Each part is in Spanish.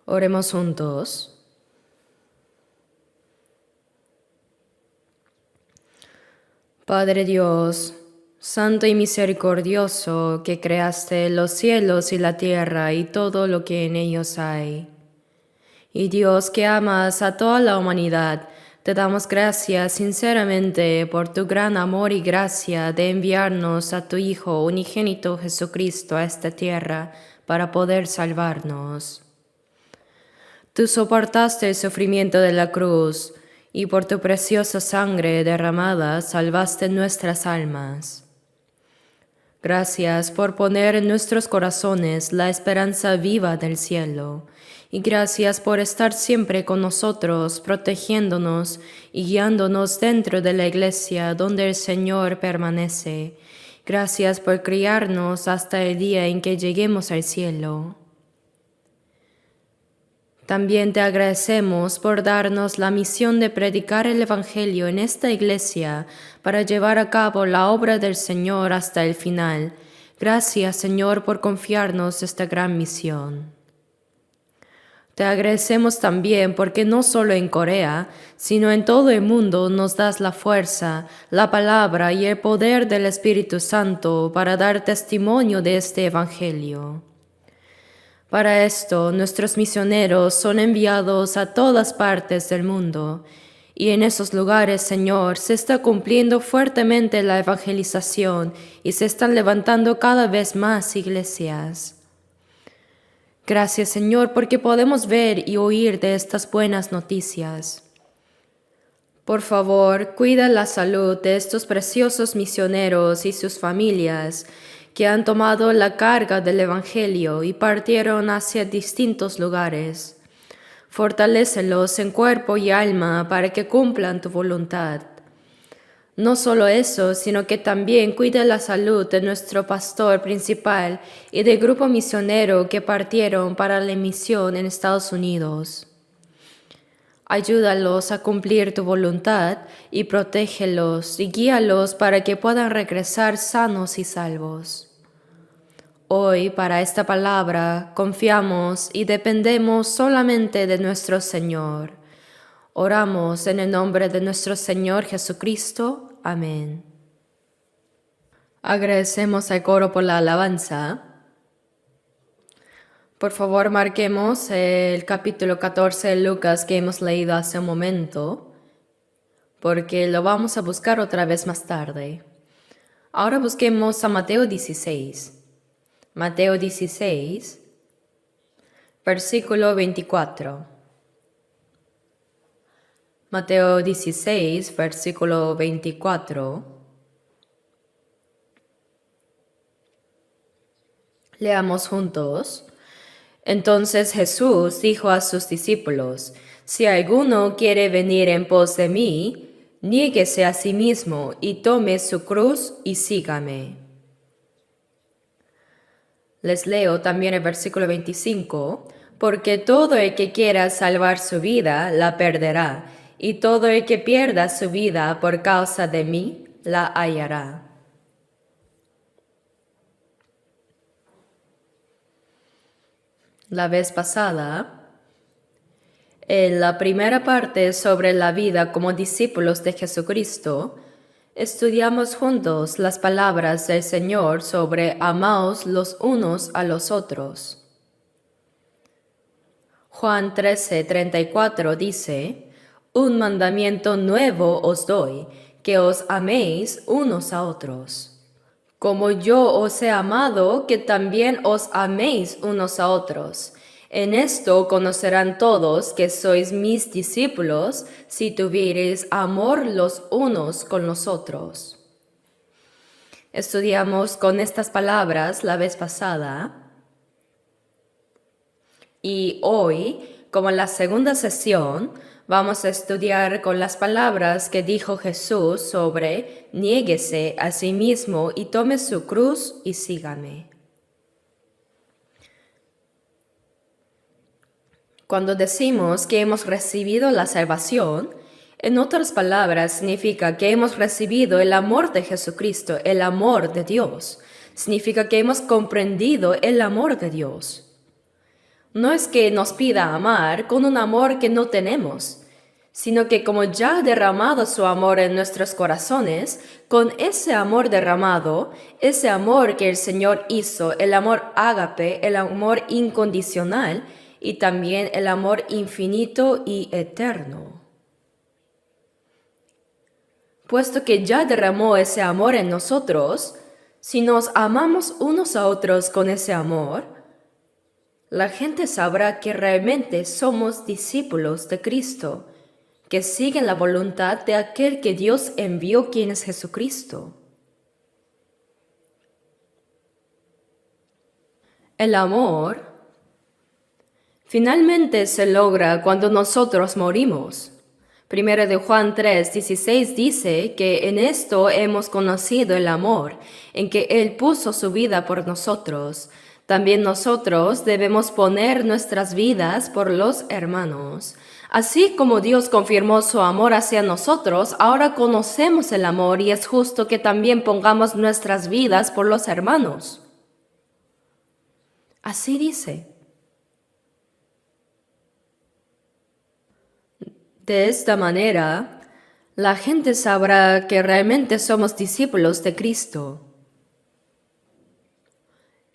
Oremos juntos. Padre Dios, santo y misericordioso, que creaste los cielos y la tierra y todo lo que en ellos hay. Y Dios, que amas a toda la humanidad, te damos gracias sinceramente por tu gran amor y gracia de enviarnos a tu Hijo unigénito Jesucristo a esta tierra para poder salvarnos. Tú soportaste el sufrimiento de la cruz, y por tu preciosa sangre derramada salvaste nuestras almas. Gracias por poner en nuestros corazones la esperanza viva del cielo, y gracias por estar siempre con nosotros, protegiéndonos y guiándonos dentro de la iglesia donde el Señor permanece. Gracias por criarnos hasta el día en que lleguemos al cielo. También te agradecemos por darnos la misión de predicar el Evangelio en esta iglesia para llevar a cabo la obra del Señor hasta el final. Gracias, Señor, por confiarnos esta gran misión. Te agradecemos también porque no solo en Corea, sino en todo el mundo nos das la fuerza, la palabra y el poder del Espíritu Santo para dar testimonio de este Evangelio. Para esto, nuestros misioneros son enviados a todas partes del mundo, y en esos lugares, Señor, se está cumpliendo fuertemente la evangelización y se están levantando cada vez más iglesias. Gracias, Señor, porque podemos ver y oír de estas buenas noticias. Por favor, cuida la salud de estos preciosos misioneros y sus familias, que han tomado la carga del Evangelio y partieron hacia distintos lugares. Fortalécelos en cuerpo y alma para que cumplan tu voluntad. No solo eso, sino que también cuide la salud de nuestro pastor principal y del grupo misionero que partieron para la misión en Estados Unidos. Ayúdalos a cumplir tu voluntad y protégelos y guíalos para que puedan regresar sanos y salvos. Hoy, para esta palabra, confiamos y dependemos solamente de nuestro Señor. Oramos en el nombre de nuestro Señor Jesucristo. Amén. Agradecemos al coro por la alabanza. Por favor, marquemos el capítulo 14 de Lucas que hemos leído hace un momento, porque lo vamos a buscar otra vez más tarde. Ahora busquemos a Mateo 16. Mateo 16, versículo 24. Mateo 16, versículo 24. Leamos juntos. Entonces Jesús dijo a sus discípulos: Si alguno quiere venir en pos de mí, niéguese a sí mismo y tome su cruz y sígame. Les leo también el versículo 25, porque todo el que quiera salvar su vida la perderá, y todo el que pierda su vida por causa de mí la hallará. La vez pasada, en la primera parte sobre la vida como discípulos de Jesucristo, estudiamos juntos las palabras del Señor sobre amaos los unos a los otros. Juan 13:34 dice: Un mandamiento nuevo os doy, que os améis unos a otros. Como yo os he amado, que también os améis unos a otros. En esto conocerán todos que sois mis discípulos, si tuviereis amor los unos con los otros. Estudiamos con estas palabras la vez pasada, y hoy, como en la segunda sesión, vamos a estudiar con las palabras que dijo Jesús sobre niéguese a sí mismo y tome su cruz y sígame. Cuando decimos que hemos recibido la salvación, en otras palabras significa que hemos recibido el amor de Jesucristo, el amor de Dios. Significa que hemos comprendido el amor de Dios. No es que nos pida amar con un amor que no tenemos, sino que como ya ha derramado su amor en nuestros corazones, con ese amor derramado, ese amor que el Señor hizo, el amor ágape, el amor incondicional y también el amor infinito y eterno. Puesto que ya derramó ese amor en nosotros, si nos amamos unos a otros con ese amor, la gente sabrá que realmente somos discípulos de Cristo, que siguen la voluntad de aquel que Dios envió, quien es Jesucristo. El amor finalmente se logra cuando nosotros morimos. Primera de Juan 3:16 dice que en esto hemos conocido el amor, en que Él puso su vida por nosotros. También nosotros debemos poner nuestras vidas por los hermanos. Así como Dios confirmó su amor hacia nosotros, ahora conocemos el amor y es justo que también pongamos nuestras vidas por los hermanos. Así dice. De esta manera, la gente sabrá que realmente somos discípulos de Cristo.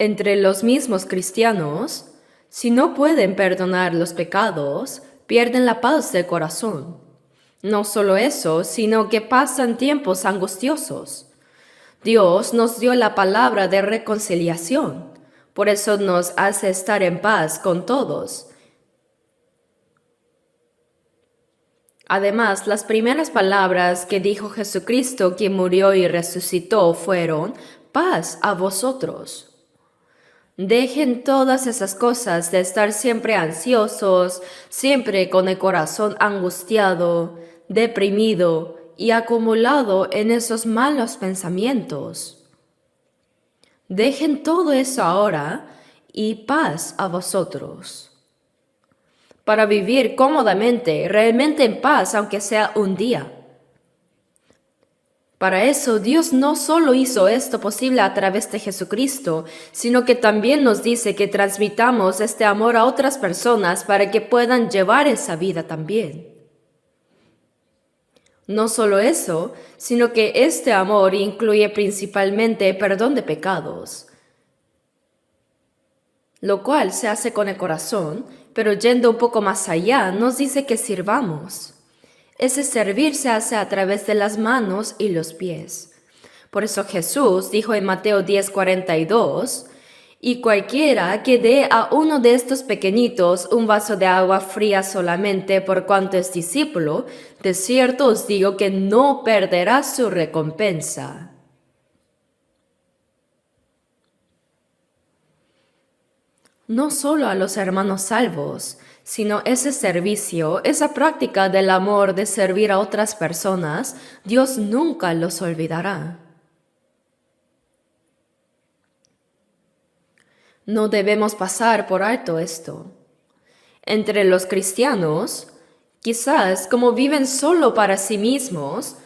Entre los mismos cristianos, si no pueden perdonar los pecados, pierden la paz del corazón. No solo eso, sino que pasan tiempos angustiosos. Dios nos dio la palabra de reconciliación, por eso nos hace estar en paz con todos. Además, las primeras palabras que dijo Jesucristo, quien murió y resucitó, fueron: paz a vosotros. Dejen todas esas cosas de estar siempre ansiosos, siempre con el corazón angustiado, deprimido y acumulado en esos malos pensamientos. Dejen todo eso ahora y paz a vosotros. Para vivir cómodamente, realmente en paz, aunque sea un día. Para eso, Dios no solo hizo esto posible a través de Jesucristo, sino que también nos dice que transmitamos este amor a otras personas para que puedan llevar esa vida también. No solo eso, sino que este amor incluye principalmente perdón de pecados, lo cual se hace con el corazón, pero yendo un poco más allá, nos dice que sirvamos. Ese servir se hace a través de las manos y los pies. Por eso Jesús dijo en Mateo 10:42, y cualquiera que dé a uno de estos pequeñitos un vaso de agua fría solamente por cuanto es discípulo, de cierto os digo que no perderá su recompensa. No solo a los hermanos salvos, sino ese servicio, esa práctica del amor de servir a otras personas, Dios nunca los olvidará. No debemos pasar por alto esto. Entre los cristianos, quizás como viven solo para sí mismos,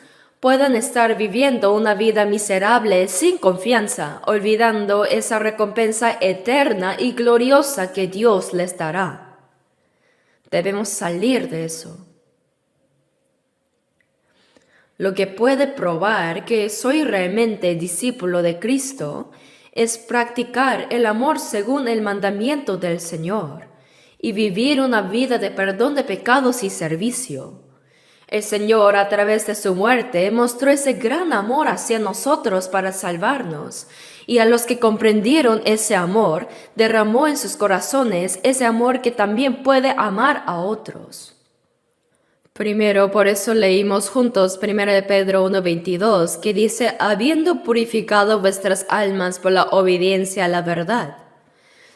puedan estar viviendo una vida miserable sin confianza, olvidando esa recompensa eterna y gloriosa que Dios les dará. Debemos salir de eso. Lo que puede probar que soy realmente discípulo de Cristo es practicar el amor según el mandamiento del Señor y vivir una vida de perdón de pecados y servicio. El Señor, a través de su muerte, mostró ese gran amor hacia nosotros para salvarnos, y a los que comprendieron ese amor, derramó en sus corazones ese amor que también puede amar a otros. Primero, por eso leímos juntos 1 de Pedro 1:22, que dice: habiendo purificado vuestras almas por la obediencia a la verdad.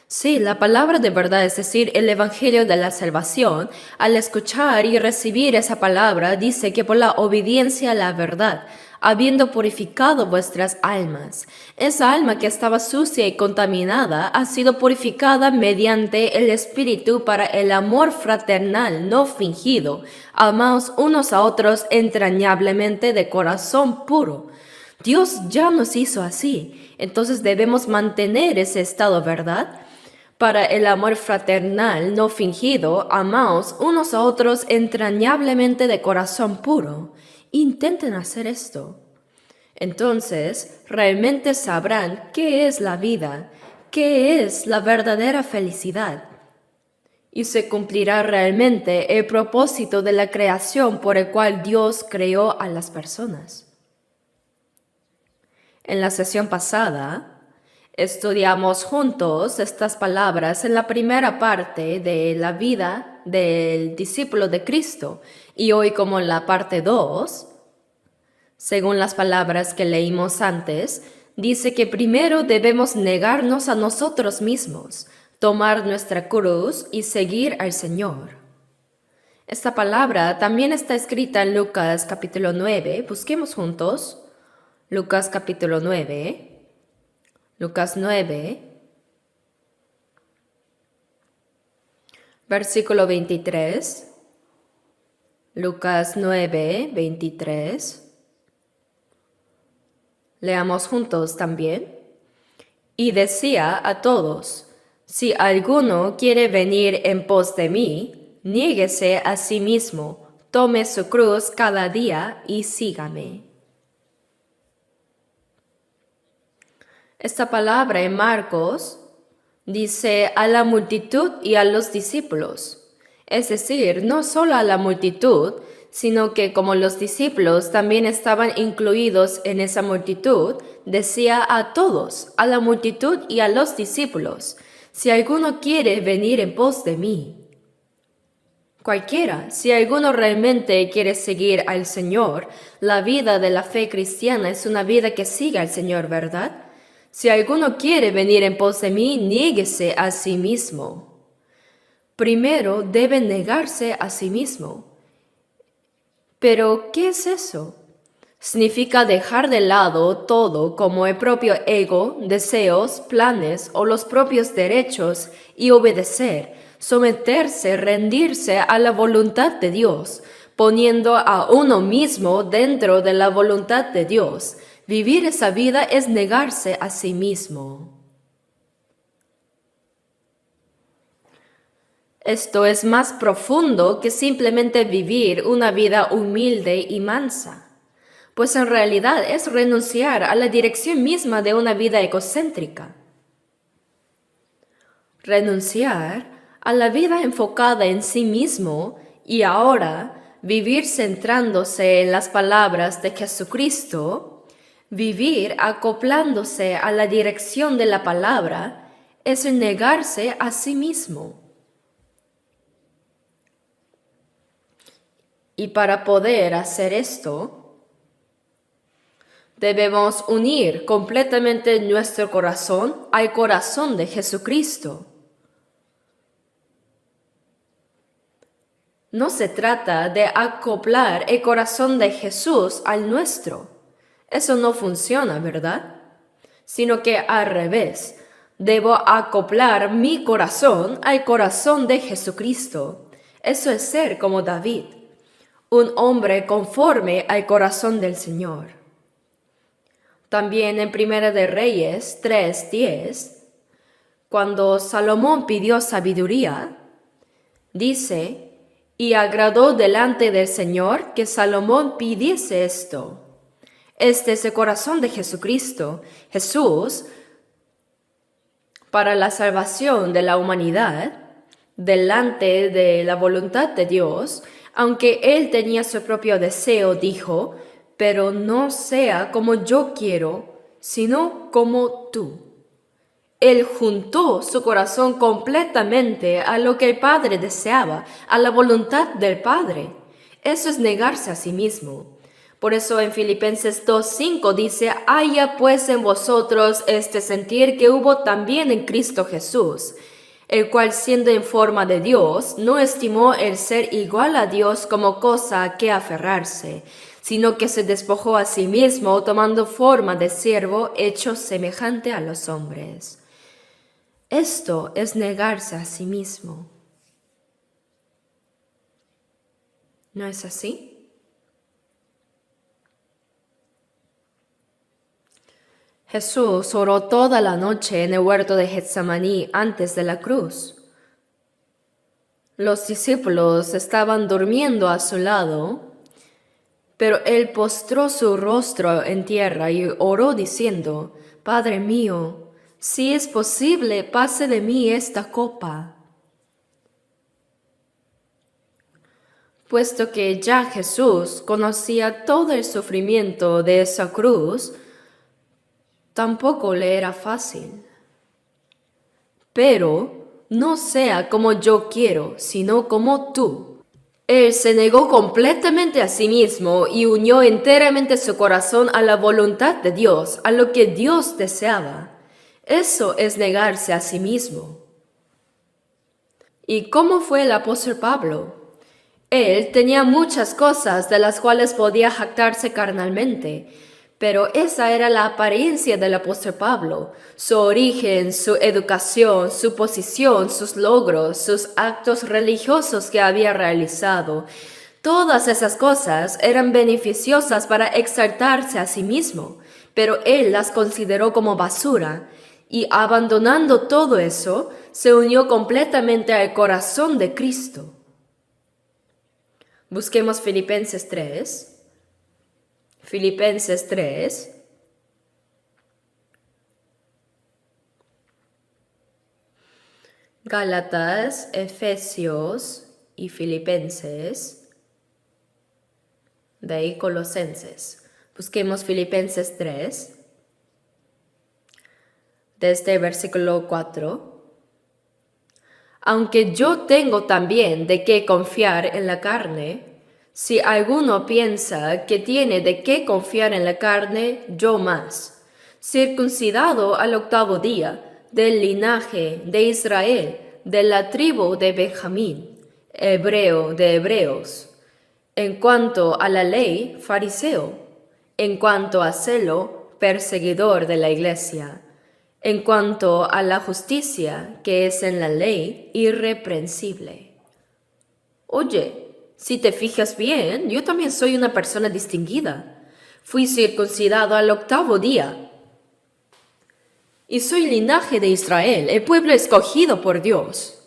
Sí, la palabra de verdad, es decir, el Evangelio de la salvación, al escuchar y recibir esa palabra, dice que por la obediencia a la verdad, habiendo purificado vuestras almas, esa alma que estaba sucia y contaminada ha sido purificada mediante el Espíritu para el amor fraternal no fingido, amaos unos a otros entrañablemente de corazón puro. Dios ya nos hizo así, entonces debemos mantener ese estado, ¿verdad? Para el amor fraternal no fingido, amaos unos a otros entrañablemente de corazón puro. Intenten hacer esto. Entonces, realmente sabrán qué es la vida, qué es la verdadera felicidad. Y se cumplirá realmente el propósito de la creación por el cual Dios creó a las personas. En la sesión pasada, estudiamos juntos estas palabras en la primera parte de la vida del discípulo de Cristo y hoy como en la parte 2, según las palabras que leímos antes, dice que primero debemos negarnos a nosotros mismos, tomar nuestra cruz y seguir al Señor. Esta palabra también está escrita en Lucas capítulo 9. Busquemos juntos. Lucas capítulo 9. Lucas 9. Versículo 23. Lucas 9, 23. Leamos juntos también. Y decía a todos, si alguno quiere venir en pos de mí, niéguese a sí mismo, tome su cruz cada día y sígame. Esta palabra en Marcos dice a la multitud y a los discípulos, es decir, no solo a la multitud, sino que como los discípulos también estaban incluidos en esa multitud, decía a todos, a la multitud y a los discípulos, si alguno quiere venir en pos de mí. Cualquiera, si alguno realmente quiere seguir al Señor, la vida de la fe cristiana es una vida que sigue al Señor, ¿verdad? Si alguno quiere venir en pos de mí, niéguese a sí mismo. Primero debe negarse a sí mismo. Pero, ¿qué es eso? Significa dejar de lado todo como el propio ego, deseos, planes o los propios derechos y obedecer, someterse, rendirse a la voluntad de Dios, poniendo a uno mismo dentro de la voluntad de Dios. Vivir esa vida es negarse a sí mismo. Esto es más profundo que simplemente vivir una vida humilde y mansa, pues en realidad es renunciar a la dirección misma de una vida egocéntrica. Renunciar a la vida enfocada en sí mismo y ahora vivir centrándose en las palabras de Jesucristo, vivir acoplándose a la dirección de la palabra, es negarse a sí mismo. Y para poder hacer esto, debemos unir completamente nuestro corazón al corazón de Jesucristo. No se trata de acoplar el corazón de Jesús al nuestro. Eso no funciona, ¿verdad? Sino que al revés, debo acoplar mi corazón al corazón de Jesucristo. Eso es ser como David, un hombre conforme al corazón del Señor. También en Primera de Reyes 3:10, cuando Salomón pidió sabiduría, dice, y agradó delante del Señor que Salomón pidiese esto. Este es el corazón de Jesucristo. Jesús, para la salvación de la humanidad, delante de la voluntad de Dios, aunque él tenía su propio deseo, dijo, pero no sea como yo quiero, sino como tú. Él juntó su corazón completamente a lo que el Padre deseaba, a la voluntad del Padre. Eso es negarse a sí mismo. Por eso en Filipenses 2:5 dice, haya pues en vosotros este sentir que hubo también en Cristo Jesús, el cual siendo en forma de Dios, no estimó el ser igual a Dios como cosa a que aferrarse, sino que se despojó a sí mismo tomando forma de siervo hecho semejante a los hombres. Esto es negarse a sí mismo. ¿No es así? Jesús oró toda la noche en el huerto de Getsemaní antes de la cruz. Los discípulos estaban durmiendo a su lado, pero él postró su rostro en tierra y oró diciendo: Padre mío, si es posible, pase de mí esta copa. Puesto que ya Jesús conocía todo el sufrimiento de esa cruz, tampoco le era fácil. Pero no sea como yo quiero, sino como tú. Él se negó completamente a sí mismo y unió enteramente su corazón a la voluntad de Dios, a lo que Dios deseaba. Eso es negarse a sí mismo. ¿Y cómo fue el apóstol Pablo? Él tenía muchas cosas de las cuales podía jactarse carnalmente, pero esa era la apariencia del apóstol Pablo, su origen, su educación, su posición, sus logros, sus actos religiosos que había realizado. Todas esas cosas eran beneficiosas para exaltarse a sí mismo, pero él las consideró como basura, y abandonando todo eso, se unió completamente al corazón de Cristo. Busquemos Filipenses 3. Filipenses 3. Gálatas, Efesios y Filipenses. De ahí Colosenses. Busquemos Filipenses 3. Desde el versículo 4. Aunque yo tengo también de qué confiar en la carne, si alguno piensa que tiene de qué confiar en la carne, yo más. Circuncidado al 8º día, del linaje de Israel, de la tribu de Benjamín, hebreo de hebreos. En cuanto a la ley, fariseo. En cuanto a celo, perseguidor de la iglesia. En cuanto a la justicia que es en la ley, irreprensible. Oye, si te fijas bien, yo también soy una persona distinguida. Fui circuncidado al 8º día. Y soy linaje de Israel, el pueblo escogido por Dios.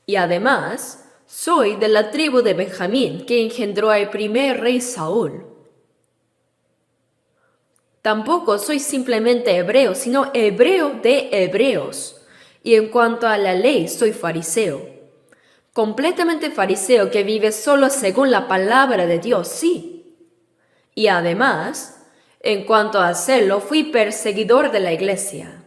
Y además, soy de la tribu de Benjamín, que engendró al primer rey Saúl. Tampoco soy simplemente hebreo, sino hebreo de hebreos. Y en cuanto a la ley, soy fariseo. Completamente fariseo que vive solo según la palabra de Dios, sí. Y además, en cuanto a hacerlo, fui perseguidor de la iglesia.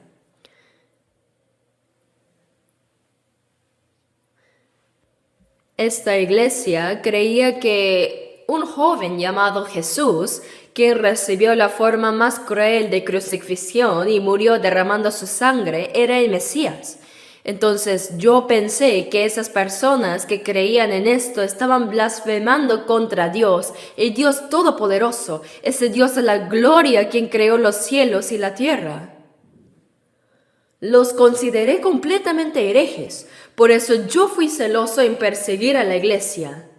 Esta iglesia creía que un joven llamado Jesús, quien recibió la forma más cruel de crucifixión y murió derramando su sangre, era el Mesías. Entonces yo pensé que esas personas que creían en esto estaban blasfemando contra Dios, el Dios Todopoderoso, ese Dios de la gloria quien creó los cielos y la tierra. Los consideré completamente herejes, por eso yo fui celoso en perseguir a la iglesia.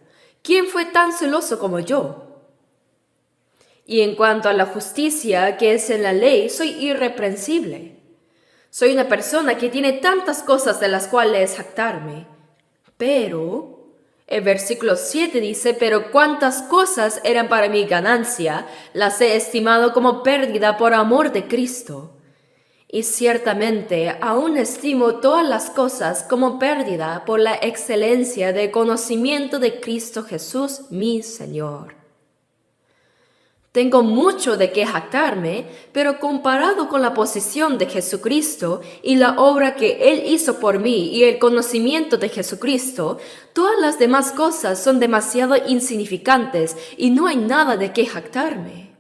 ¿Quién fue tan celoso como yo? Y en cuanto a la justicia que es en la ley, soy irreprensible. Soy una persona que tiene tantas cosas de las cuales jactarme. Pero, el versículo 7 dice, pero cuántas cosas eran para mi ganancia, las he estimado como pérdida por amor de Cristo. Y ciertamente aún estimo todas las cosas como pérdida por la excelencia del conocimiento de Cristo Jesús, mi Señor. Tengo mucho de qué jactarme, pero comparado con la posición de Jesucristo y la obra que Él hizo por mí y el conocimiento de Jesucristo, todas las demás cosas son demasiado insignificantes y no hay nada de qué jactarme.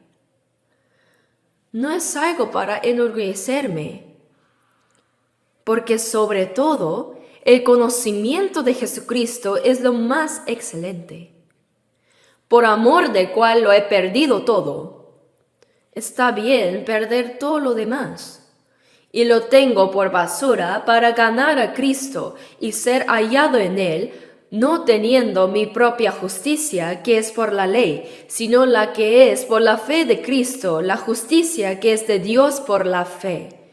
No es algo para enorgullecerme, porque sobre todo el conocimiento de Jesucristo es lo más excelente, por amor del cual lo he perdido todo. Está bien perder todo lo demás, y lo tengo por basura para ganar a Cristo y ser hallado en Él, no teniendo mi propia justicia, que es por la ley, sino la que es por la fe de Cristo, la justicia que es de Dios por la fe.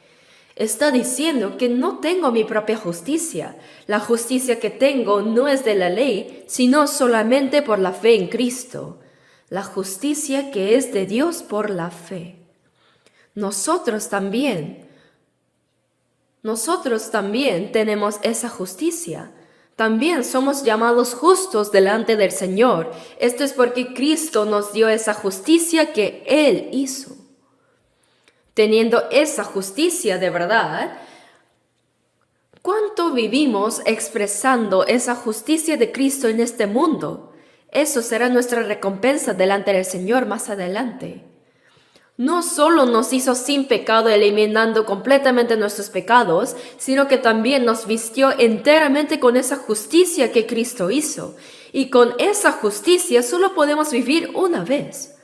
Está diciendo que no tengo mi propia justicia. La justicia que tengo no es de la ley, sino solamente por la fe en Cristo. La justicia que es de Dios por la fe. Nosotros también tenemos esa justicia. También somos llamados justos delante del Señor. Esto es porque Cristo nos dio esa justicia que Él hizo. Teniendo esa justicia de verdad, ¿cuánto vivimos expresando esa justicia de Cristo en este mundo? Eso será nuestra recompensa delante del Señor más adelante. No solo nos hizo sin pecado eliminando completamente nuestros pecados, sino que también nos vistió enteramente con esa justicia que Cristo hizo. Y con esa justicia solo podemos vivir una vez,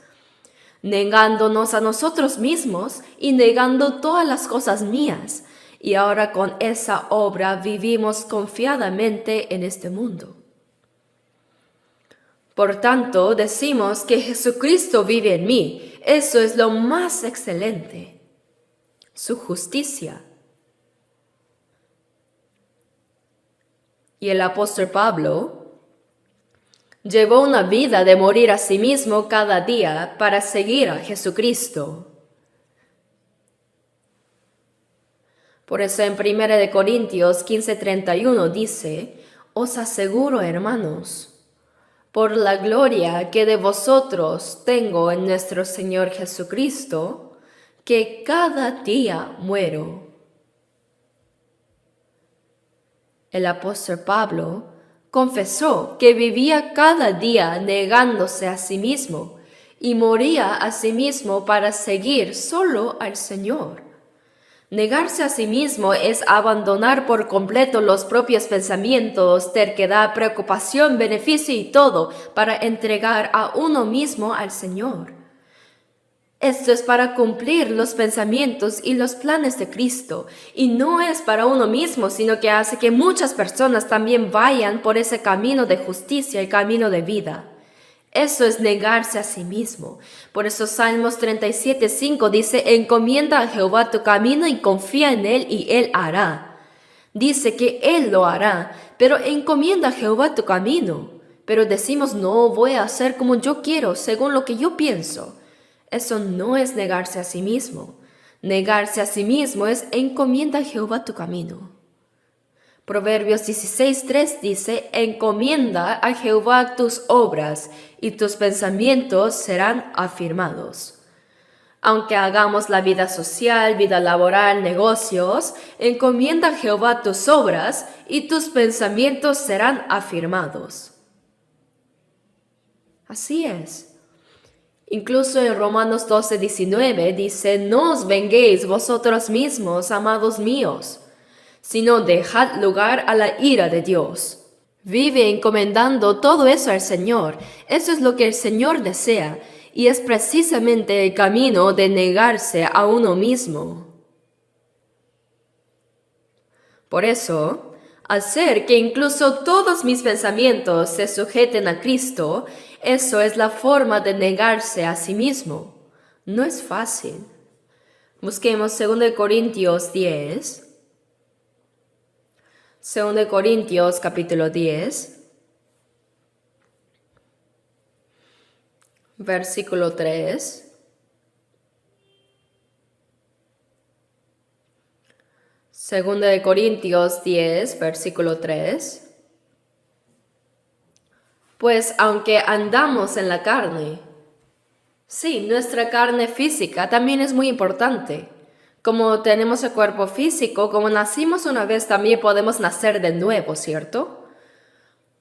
negándonos a nosotros mismos y negando todas las cosas mías. Y ahora con esa obra vivimos confiadamente en este mundo. Por tanto, decimos que Jesucristo vive en mí. Eso es lo más excelente. Su justicia. Y el apóstol Pablo llevó una vida de morir a sí mismo cada día para seguir a Jesucristo. Por eso en 1 Corintios 15:31 dice, os aseguro, hermanos, por la gloria que de vosotros tengo en nuestro Señor Jesucristo, que cada día muero. El apóstol Pablo confesó que vivía cada día negándose a sí mismo y moría a sí mismo para seguir solo al Señor. Negarse a sí mismo es abandonar por completo los propios pensamientos, terquedad, preocupación, beneficio y todo para entregar a uno mismo al Señor. Esto es para cumplir los pensamientos y los planes de Cristo, y no es para uno mismo, sino que hace que muchas personas también vayan por ese camino de justicia y camino de vida. Eso es negarse a sí mismo. Por eso Salmos 37:5 dice, encomienda a Jehová tu camino y confía en Él y Él hará. Dice que Él lo hará, pero encomienda a Jehová tu camino. Pero decimos, no, voy a hacer como yo quiero, según lo que yo pienso. Eso no es negarse a sí mismo. Negarse a sí mismo es encomienda a Jehová tu camino. Proverbios 16:3 dice, encomienda a Jehová tus obras y tus pensamientos serán afirmados. Aunque hagamos la vida social, vida laboral, negocios, encomienda a Jehová tus obras y tus pensamientos serán afirmados. Así es. Incluso en Romanos 12:19 dice, no os venguéis vosotros mismos, amados míos, sino dejad lugar a la ira de Dios. Vive encomendando todo eso al Señor. Eso es lo que el Señor desea, y es precisamente el camino de negarse a uno mismo. Por eso, hacer que incluso todos mis pensamientos se sujeten a Cristo, eso es la forma de negarse a sí mismo. No es fácil. Busquemos 2 Corintios 10. 2 Corintios capítulo 10, versículo 3. 2 Corintios 10, versículo 3. Pues aunque andamos en la carne, sí, nuestra carne física también es muy importante. Como tenemos el cuerpo físico, como nacimos una vez, también podemos nacer de nuevo, ¿cierto?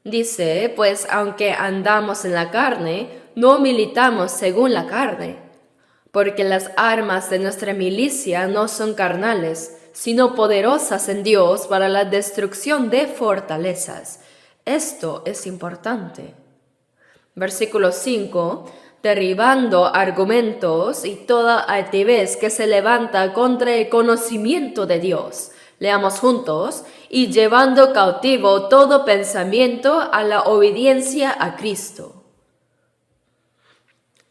Dice, pues aunque andamos en la carne, no militamos según la carne, porque las armas de nuestra milicia no son carnales, sino poderosas en Dios para la destrucción de fortalezas. Esto es importante. Versículo 5. Derribando argumentos y toda altivez que se levanta contra el conocimiento de Dios, Leamos juntos. Y llevando cautivo todo pensamiento a la obediencia a Cristo.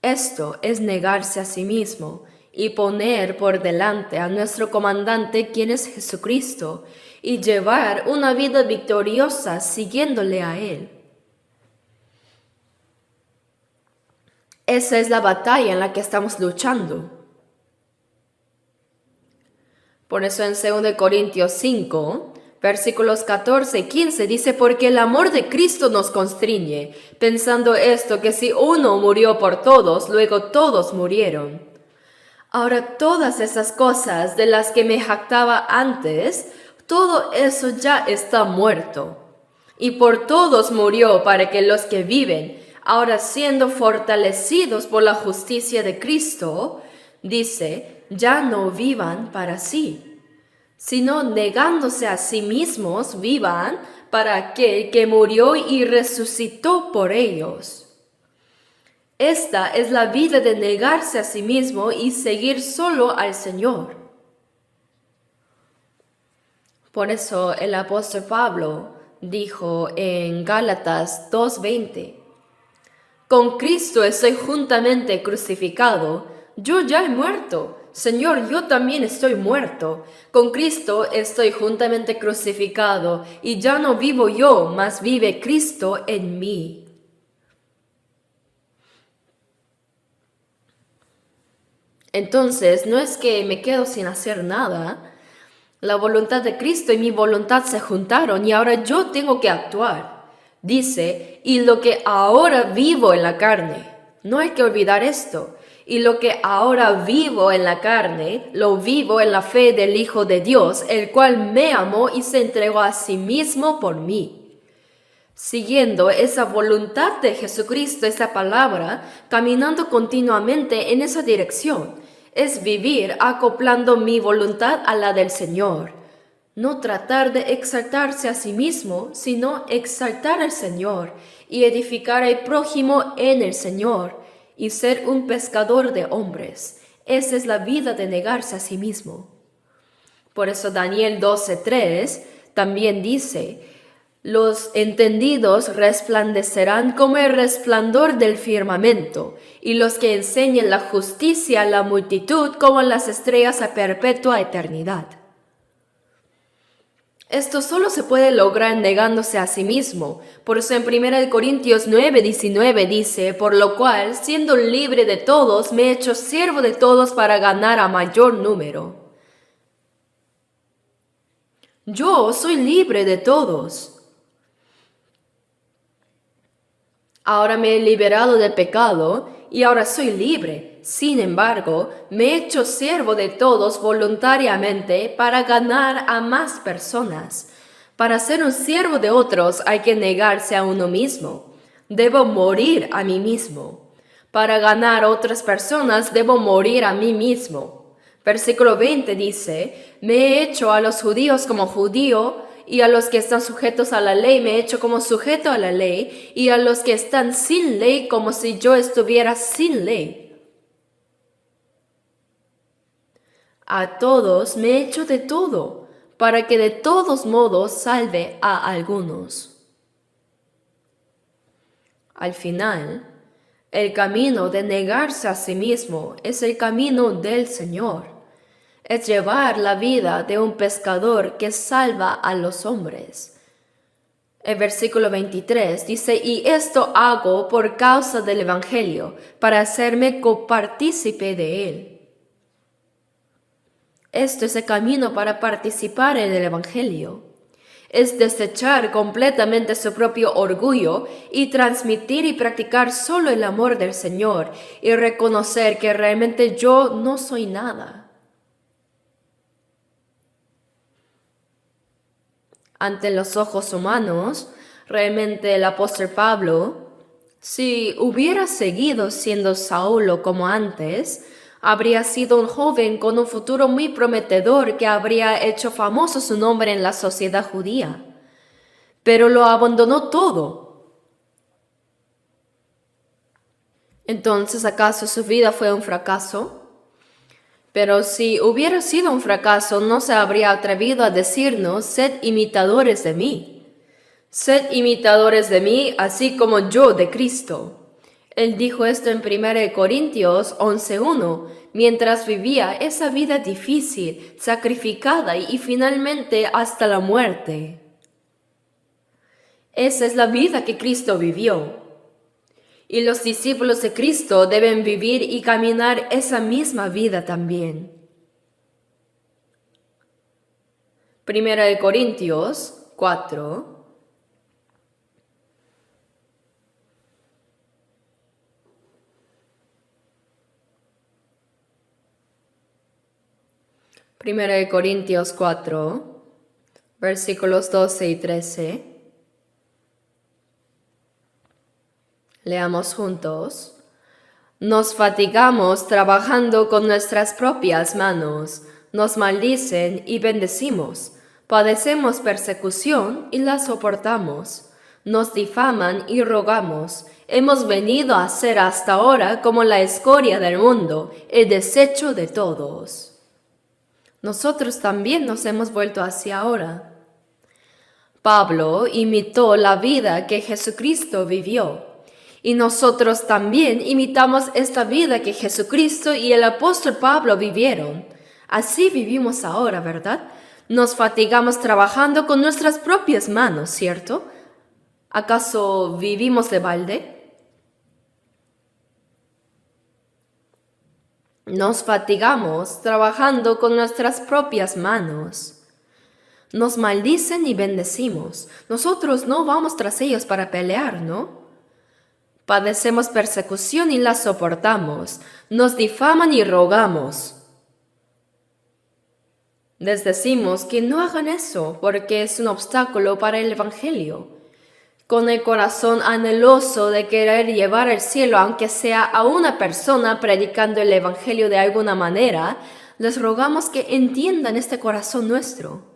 Esto es negarse a sí mismo y poner por delante a nuestro comandante, quien es Jesucristo, y llevar una vida victoriosa siguiéndole a Él. Esa es la batalla en la que estamos luchando. Por eso en 2 Corintios 5, versículos 14 y 15 dice, porque el amor de Cristo nos constriñe, pensando esto, que si uno murió por todos, luego todos murieron. Ahora todas esas cosas de las que me jactaba antes, todo eso ya está muerto. Y por todos murió para que los que viven, ahora siendo fortalecidos por la justicia de Cristo, dice, ya no vivan para sí, sino negándose a sí mismos, vivan para aquel que murió y resucitó por ellos. Esta es la vida de negarse a sí mismo y seguir solo al Señor. Por eso el apóstol Pablo dijo en Gálatas 2:20, con Cristo estoy juntamente crucificado, yo ya he muerto. Señor, yo también estoy muerto. Con Cristo estoy juntamente crucificado, y ya no vivo yo, mas vive Cristo en mí. Entonces, no es que me quedo sin hacer nada. La voluntad de Cristo y mi voluntad se juntaron y ahora yo tengo que actuar. Dice, y lo que ahora vivo en la carne. No hay que olvidar esto. Y lo que ahora vivo en la carne, lo vivo en la fe del Hijo de Dios, el cual me amó y se entregó a sí mismo por mí. Siguiendo esa voluntad de Jesucristo, esa palabra, caminando continuamente en esa dirección, es vivir acoplando mi voluntad a la del Señor. No tratar de exaltarse a sí mismo, sino exaltar al Señor y edificar al prójimo en el Señor y ser un pescador de hombres. Esa es la vida de negarse a sí mismo. Por eso Daniel 12:3 también dice, los entendidos resplandecerán como el resplandor del firmamento, y los que enseñen la justicia a la multitud como las estrellas a perpetua eternidad. Esto solo se puede lograr negándose a sí mismo. Por eso en 1 Corintios 9:19 dice, por lo cual, siendo libre de todos, me he hecho siervo de todos para ganar a mayor número. Yo soy libre de todos. Ahora me he liberado del pecado y ahora soy libre. Sin embargo, me he hecho siervo de todos voluntariamente para ganar a más personas. Para ser un siervo de otros hay que negarse a uno mismo. Debo morir a mí mismo. Para ganar a otras personas debo morir a mí mismo. Versículo 20 dice, me he hecho a los judíos como judío, y a los que están sujetos a la ley me he hecho como sujeto a la ley, y a los que están sin ley como si yo estuviera sin ley. A todos me he hecho de todo, para que de todos modos salve a algunos. Al final, el camino de negarse a sí mismo es el camino del Señor. Es llevar la vida de un pescador que salva a los hombres. El versículo 23 dice, y esto hago por causa del Evangelio, para hacerme copartícipe de él. Esto es el camino para participar en el Evangelio. Es desechar completamente su propio orgullo y transmitir y practicar solo el amor del Señor y reconocer que realmente yo no soy nada. Ante los ojos humanos, realmente el apóstol Pablo, si hubiera seguido siendo Saulo como antes, habría sido un joven con un futuro muy prometedor que habría hecho famoso su nombre en la sociedad judía. Pero lo abandonó todo. Entonces, ¿acaso su vida fue un fracaso? Pero si hubiera sido un fracaso, no se habría atrevido a decirnos, sed imitadores de mí. Sed imitadores de mí, así como yo de Cristo. Él dijo esto en 1 Corintios 11:1, mientras vivía esa vida difícil, sacrificada y finalmente hasta la muerte. Esa es la vida que Cristo vivió. Y los discípulos de Cristo deben vivir y caminar esa misma vida también. 1 Corintios 4. Primera de Corintios 4, versículos 12 y 13. Leamos juntos. Nos fatigamos trabajando con nuestras propias manos, nos maldicen y bendecimos, padecemos persecución y la soportamos, nos difaman y rogamos. Hemos venido a ser hasta ahora como la escoria del mundo, el desecho de todos. Nosotros también nos hemos vuelto hacia ahora. Pablo imitó la vida que Jesucristo vivió, y nosotros también imitamos esta vida que Jesucristo y el apóstol Pablo vivieron. Así vivimos ahora, ¿verdad? Nos fatigamos trabajando con nuestras propias manos, ¿cierto? ¿Acaso vivimos de balde? Nos fatigamos trabajando con nuestras propias manos. Nos maldicen y bendecimos. Nosotros no vamos tras ellos para pelear, ¿no? Padecemos persecución y la soportamos. Nos difaman y rogamos. Les decimos que no hagan eso porque es un obstáculo para el Evangelio. Con el corazón anheloso de querer llevar al cielo, aunque sea a una persona predicando el Evangelio de alguna manera, les rogamos que entiendan este corazón nuestro.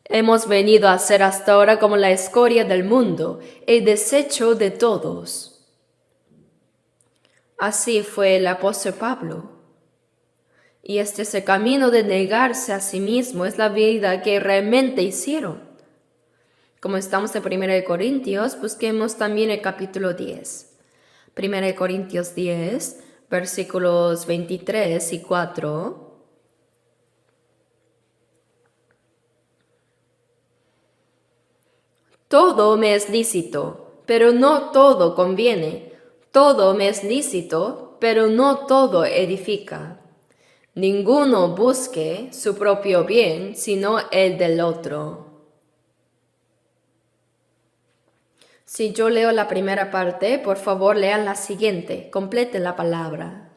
Hemos venido a ser hasta ahora como la escoria del mundo, el desecho de todos. Así fue el apóstol Pablo. Y este es el camino de negarse a sí mismo, es la vida que realmente hicieron. Como estamos en 1 Corintios, busquemos también el capítulo 10. 1 Corintios 10, versículos 23 y 4. Todo me es lícito, pero no todo conviene. Todo me es lícito, pero no todo edifica. Ninguno busque su propio bien, sino el del otro. Si yo leo la primera parte, por favor lean la siguiente, completen la palabra.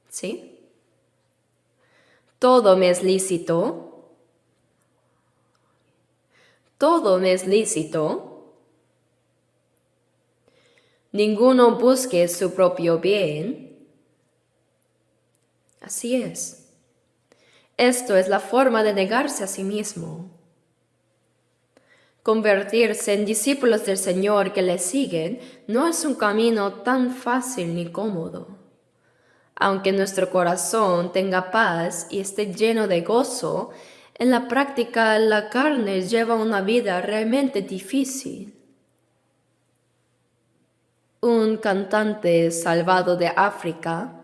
¿Sí? Todo me es lícito. Todo me es lícito. Ninguno busque su propio bien. Así es. Esto es la forma de negarse a sí mismo. Convertirse en discípulos del Señor que le siguen no es un camino tan fácil ni cómodo. Aunque nuestro corazón tenga paz y esté lleno de gozo, en la práctica la carne lleva una vida realmente difícil. Un cantante salvado de África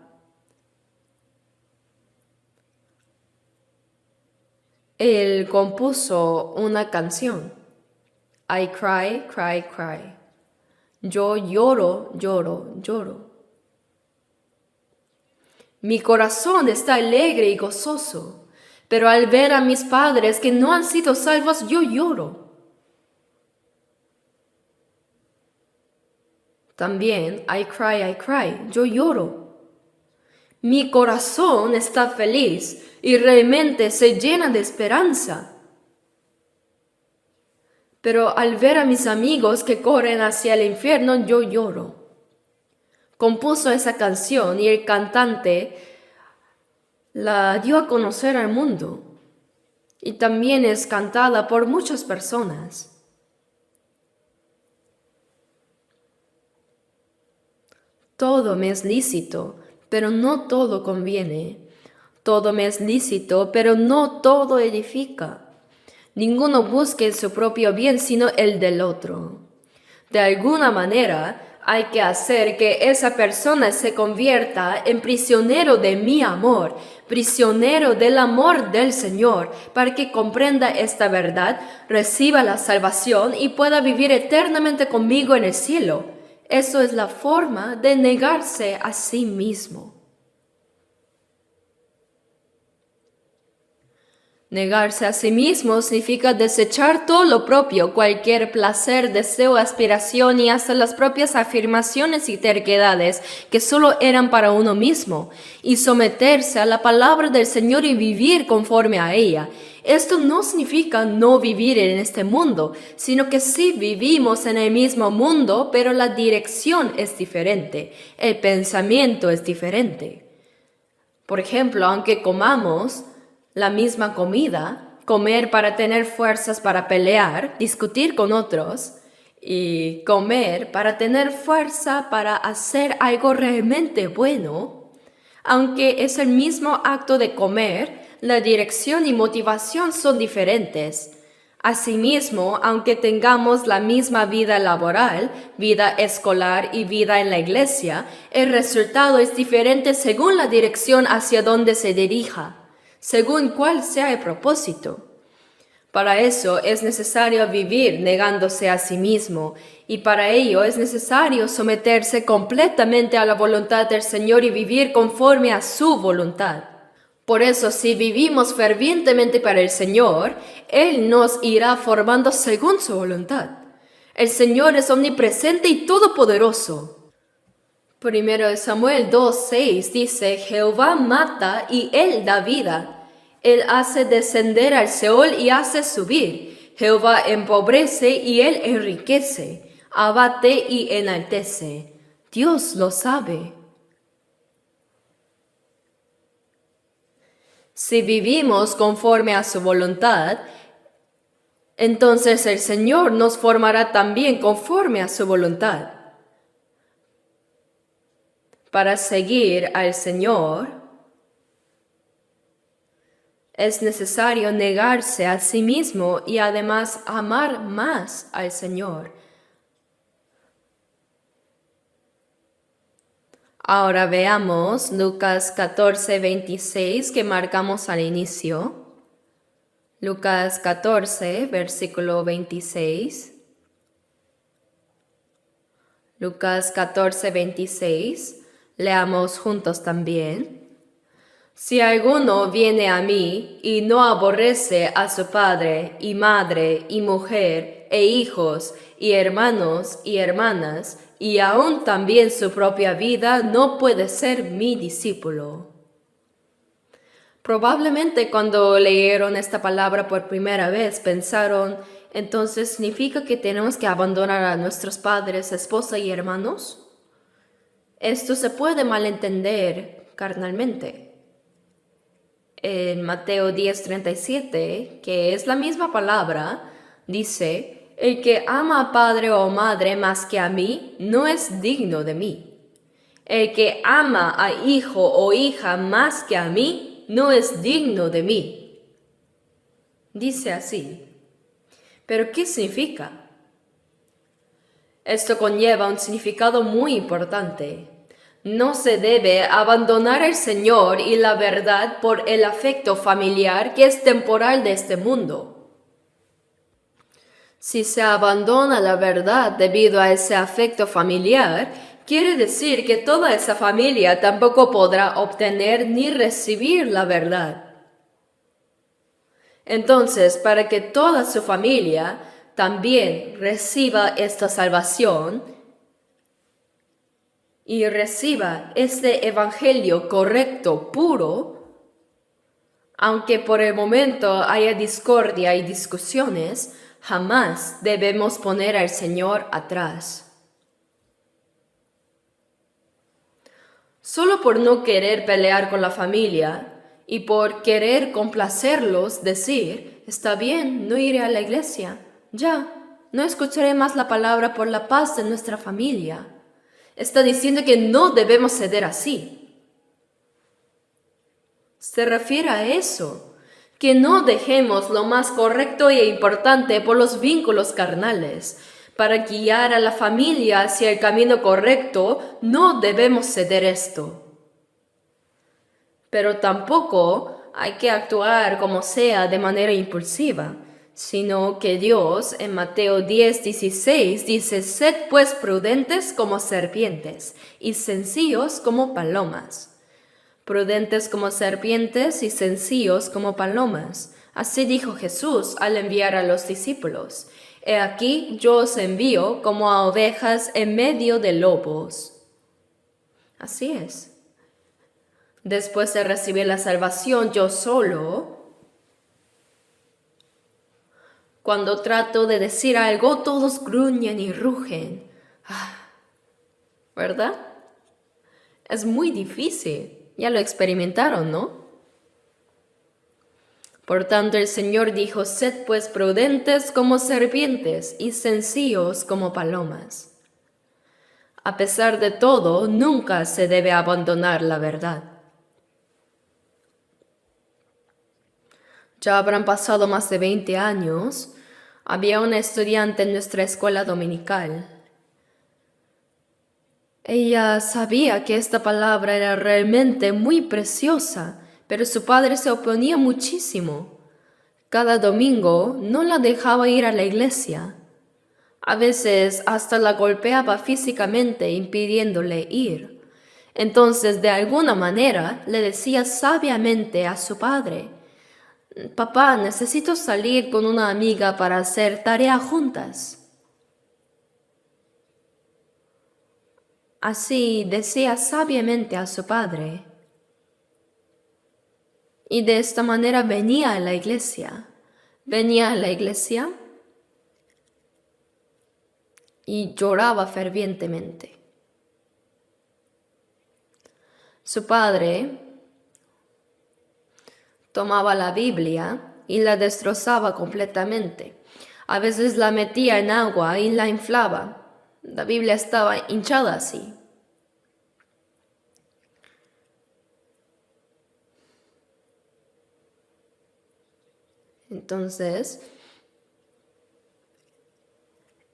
él compuso una canción. I cry, cry, cry. Yo lloro, lloro, lloro. Mi corazón está alegre y gozoso, pero al ver a mis padres que no han sido salvos, yo lloro. También, I cry, yo lloro. Mi corazón está feliz y realmente se llena de esperanza. Pero al ver a mis amigos que corren hacia el infierno, yo lloro. Compuso esa canción y el cantante la dio a conocer al mundo. Y también es cantada por muchas personas. Todo me es lícito, pero no todo conviene. Todo me es lícito, pero no todo edifica. Ninguno busque su propio bien, sino el del otro. De alguna manera, hay que hacer que esa persona se convierta en prisionero de mi amor, prisionero del amor del Señor, para que comprenda esta verdad, reciba la salvación y pueda vivir eternamente conmigo en el cielo. Eso es la forma de negarse a sí mismo. Negarse a sí mismo significa desechar todo lo propio, cualquier placer, deseo, aspiración y hasta las propias afirmaciones y terquedades que solo eran para uno mismo, y someterse a la palabra del Señor y vivir conforme a ella. Esto no significa no vivir en este mundo, sino que sí vivimos en el mismo mundo, pero la dirección es diferente, el pensamiento es diferente. Por ejemplo, aunque comamos la misma comida, comer para tener fuerzas para pelear, discutir con otros, y comer para tener fuerza para hacer algo realmente bueno, aunque es el mismo acto de comer, la dirección y motivación son diferentes. Asimismo, aunque tengamos la misma vida laboral, vida escolar y vida en la iglesia, el resultado es diferente según la dirección hacia donde se dirija, según cuál sea el propósito. Para eso es necesario vivir negándose a sí mismo, y para ello es necesario someterse completamente a la voluntad del Señor y vivir conforme a su voluntad. Por eso, si vivimos fervientemente para el Señor, Él nos irá formando según su voluntad. El Señor es omnipresente y todopoderoso. Primero de Samuel 2:6 dice: Jehová mata y Él da vida. Él hace descender al Seol y hace subir. Jehová empobrece y Él enriquece. Abate y enaltece. Dios lo sabe. Si vivimos conforme a su voluntad, entonces el Señor nos formará también conforme a su voluntad. Para seguir al Señor, es necesario negarse a sí mismo y además amar más al Señor. Ahora veamos Lucas 14:26 que marcamos al inicio. Lucas 14, versículo 26. Lucas 14:26. Leamos juntos también. Si alguno viene a mí y no aborrece a su padre y madre y mujer e hijos y hermanos y hermanas, y aún también su propia vida, no puede ser mi discípulo. Probablemente cuando leyeron esta palabra por primera vez pensaron, ¿entonces significa que tenemos que abandonar a nuestros padres, esposa y hermanos? Esto se puede malentender carnalmente. En Mateo 10:37, que es la misma palabra, dice: el que ama a padre o madre más que a mí, no es digno de mí. El que ama a hijo o hija más que a mí, no es digno de mí. Dice así. ¿Pero qué significa? Esto conlleva un significado muy importante. No se debe abandonar al Señor y la verdad por el afecto familiar que es temporal de este mundo. Si se abandona la verdad debido a ese afecto familiar, quiere decir que toda esa familia tampoco podrá obtener ni recibir la verdad. Entonces, para que toda su familia también reciba esta salvación, y reciba este evangelio correcto, puro, aunque por el momento haya discordia y discusiones, jamás debemos poner al Señor atrás. Solo por no querer pelear con la familia y por querer complacerlos, decir, está bien, no iré a la iglesia, ya, no escucharé más la palabra por la paz de nuestra familia. Está diciendo que no debemos ceder así. Se refiere a eso, que no dejemos lo más correcto e importante por los vínculos carnales. Para guiar a la familia hacia el camino correcto, no debemos ceder esto. Pero tampoco hay que actuar como sea de manera impulsiva, sino que Dios en Mateo 10:16 dice: «Sed pues prudentes como serpientes y sencillos como palomas». Prudentes como serpientes y sencillos como palomas. Así dijo Jesús al enviar a los discípulos: «He aquí yo os envío como a ovejas en medio de lobos». Así es. Después de recibir la salvación yo solo, cuando trato de decir algo, todos gruñen y rugen. ¿Verdad? Es muy difícil. Ya lo experimentaron, ¿no? Por tanto, el Señor dijo: «Sed pues prudentes como serpientes y sencillos como palomas». A pesar de todo, nunca se debe abandonar la verdad. Ya habrán pasado más de 20 años. Había una estudiante en nuestra escuela dominical. Ella sabía que esta palabra era realmente muy preciosa, pero su padre se oponía muchísimo. Cada domingo no la dejaba ir a la iglesia. A veces hasta la golpeaba físicamente impidiéndole ir. Entonces, de alguna manera, le decía sabiamente a su padre: «Papá, necesito salir con una amiga para hacer tarea juntas». Así decía sabiamente a su padre. Y de esta manera venía a la iglesia. Venía a la iglesia y lloraba fervientemente. Su padre tomaba la Biblia y la destrozaba completamente. A veces la metía en agua y la inflaba. La Biblia estaba hinchada así. Entonces,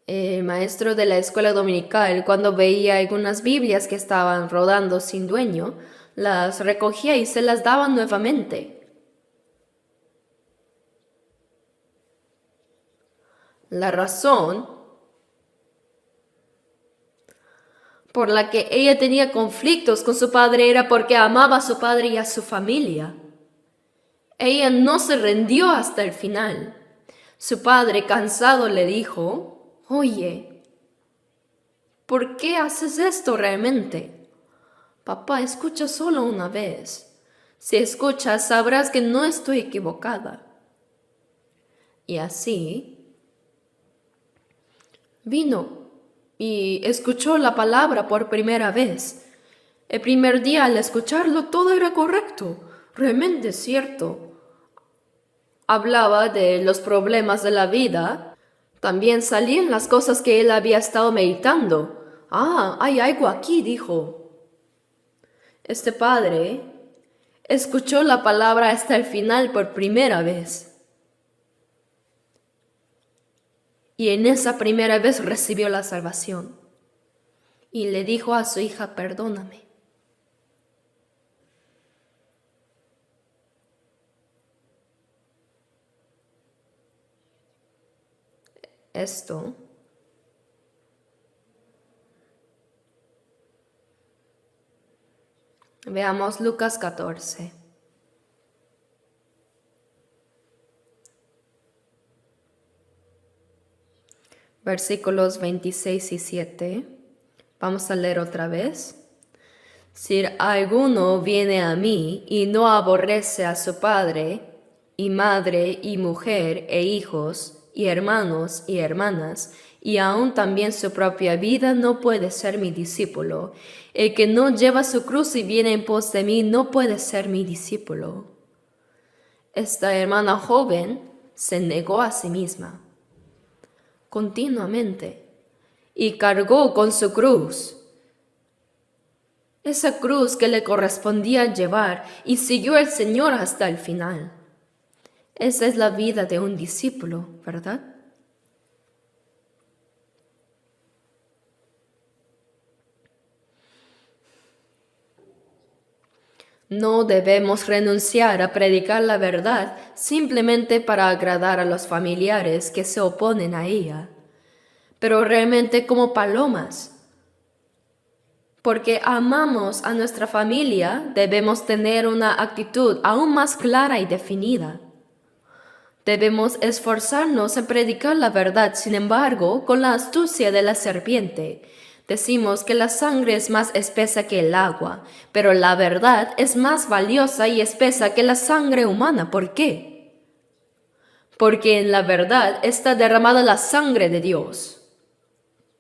el maestro de la escuela dominical, cuando veía algunas Biblias que estaban rodando sin dueño, las recogía y se las daba nuevamente. La razón por la que ella tenía conflictos con su padre era porque amaba a su padre y a su familia. Ella no se rindió hasta el final. Su padre, cansado, le dijo: «Oye, ¿por qué haces esto realmente? Papá, escucha solo una vez. Si escuchas, sabrás que no estoy equivocada». Y así vino y escuchó la palabra por primera vez. El primer día, al escucharlo, todo era correcto, realmente cierto. Hablaba de los problemas de la vida. También salían las cosas que él había estado meditando. Hay algo aquí, dijo. Este padre escuchó la palabra hasta el final por primera vez. Y en esa primera vez recibió la salvación. Y le dijo a su hija: «Perdóname». Esto veamos Lucas 14. Versículos 26 y 7. Vamos a leer otra vez. «Si alguno viene a mí y no aborrece a su padre, y madre, y mujer, e hijos, y hermanos, y hermanas, y aún también su propia vida, no puede ser mi discípulo. El que no lleva su cruz y viene en pos de mí, no puede ser mi discípulo». Esta hermana joven se negó a sí misma continuamente y cargó con su cruz. esa cruz que le correspondía llevar y siguió al Señor hasta el final. Esa es la vida de un discípulo, ¿verdad? No debemos renunciar a predicar la verdad simplemente para agradar a los familiares que se oponen a ella, pero realmente como palomas. Porque amamos a nuestra familia, debemos tener una actitud aún más clara y definida. Debemos esforzarnos en predicar la verdad, sin embargo, con la astucia de la serpiente. Decimos que la sangre es más espesa que el agua, pero la verdad es más valiosa y espesa que la sangre humana. ¿Por qué? Porque en la verdad está derramada la sangre de Dios.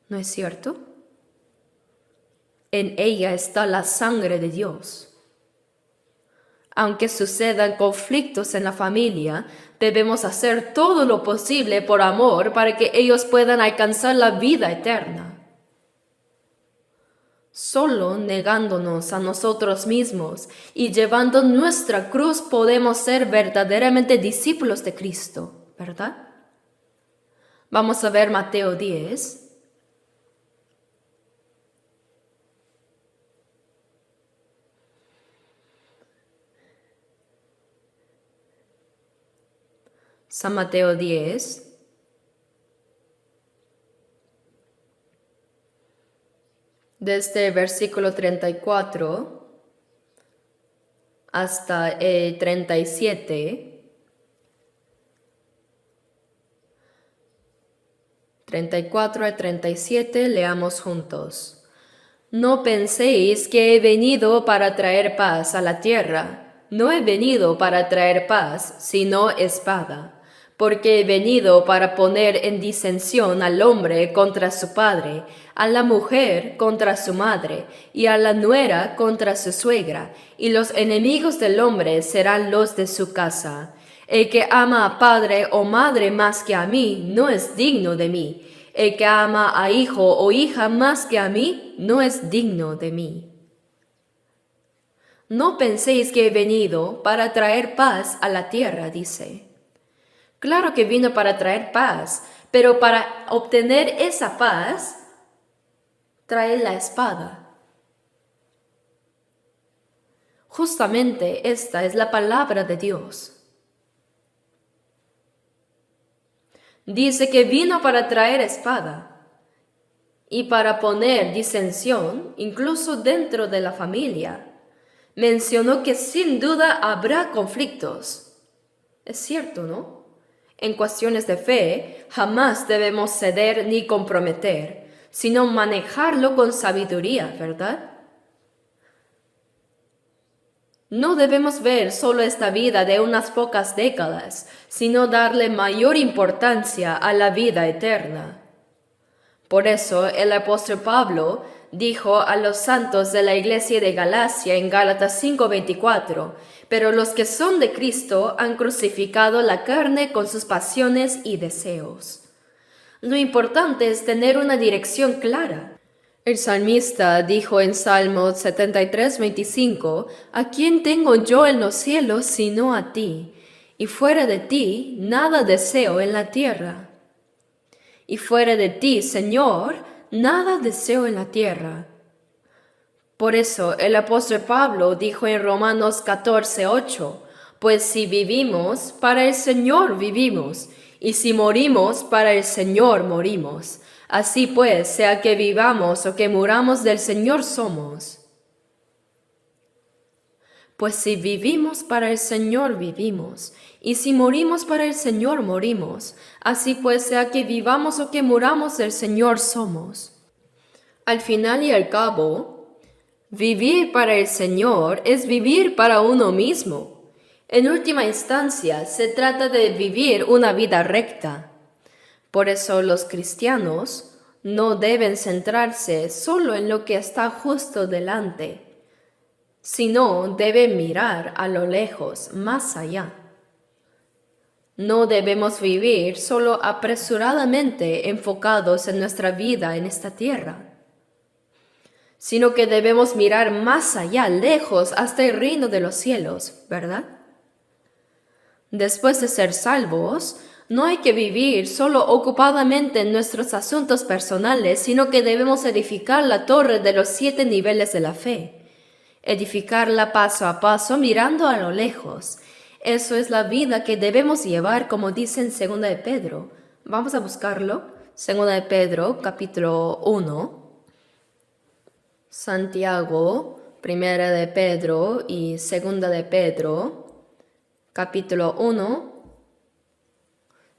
¿No es cierto? En ella está la sangre de Dios. Aunque sucedan conflictos en la familia, debemos hacer todo lo posible por amor para que ellos puedan alcanzar la vida eterna. Solo negándonos a nosotros mismos y llevando nuestra cruz podemos ser verdaderamente discípulos de Cristo, ¿verdad? Vamos a ver Mateo 10. San Mateo 10. Desde el versículo 34 hasta el 37, 34 al 37, leamos juntos. No penséis que he venido para traer paz a la tierra. No he venido para traer paz, sino espada. Porque he venido para poner en disensión al hombre contra su padre, a la mujer contra su madre, y a la nuera contra su suegra, y los enemigos del hombre serán los de su casa. El que ama a padre o madre más que a mí, no es digno de mí. El que ama a hijo o hija más que a mí, no es digno de mí. No penséis que he venido para traer paz a la tierra, dice. Claro que vino para traer paz, pero para obtener esa paz, trae la espada. Justamente esta es la palabra de Dios. Dice que vino para traer espada y para poner disensión, incluso dentro de la familia. Mencionó que sin duda habrá conflictos. Es cierto, ¿no? En cuestiones de fe, jamás debemos ceder ni comprometer, sino manejarlo con sabiduría, ¿verdad? No debemos ver solo esta vida de unas pocas décadas, sino darle mayor importancia a la vida eterna. Por eso el apóstol Pablo dijo a los santos de la iglesia de Galacia en Gálatas 5:24, pero los que son de Cristo han crucificado la carne con sus pasiones y deseos. Lo importante es tener una dirección clara. El salmista dijo en Salmo 73:25, ¿a quién tengo yo en los cielos sino a ti? Y fuera de ti nada deseo en la tierra. Y fuera de ti, Señor, nada deseo en la tierra. Por eso el apóstol Pablo dijo en Romanos 14:8, pues si vivimos, para el Señor vivimos, y si morimos, para el Señor morimos. Así pues, sea que vivamos o que muramos, del Señor somos. Pues si vivimos, para el Señor vivimos, y si morimos, para el Señor morimos. Así pues, sea que vivamos o que muramos, del Señor somos. Al final y al cabo, vivir para el Señor es vivir para uno mismo. En última instancia, se trata de vivir una vida recta. Por eso los cristianos no deben centrarse solo en lo que está justo delante, sino deben mirar a lo lejos, más allá. No debemos vivir solo apresuradamente enfocados en nuestra vida en esta tierra, sino que debemos mirar más allá, lejos, hasta el reino de los cielos, ¿verdad? Después de ser salvos, no hay que vivir solo ocupadamente en nuestros asuntos personales, sino que debemos edificar la torre de los 7 niveles de la fe. Edificarla paso a paso, mirando a lo lejos. Eso es la vida que debemos llevar, como dice en 2 de Pedro. Vamos a buscarlo. 2 de Pedro, capítulo 1. Santiago, 1 de Pedro y 2 de Pedro, capítulo 1.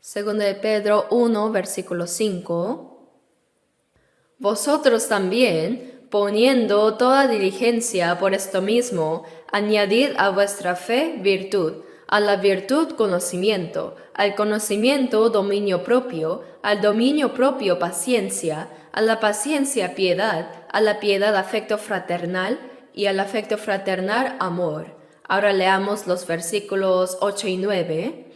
2 de Pedro 1, versículo 5. Vosotros también, poniendo toda diligencia por esto mismo, añadid a vuestra fe virtud, a la virtud conocimiento, al conocimiento dominio propio, al dominio propio paciencia, a la paciencia piedad, a la piedad afecto fraternal y al afecto fraternal amor. Ahora leamos los versículos 8 y 9.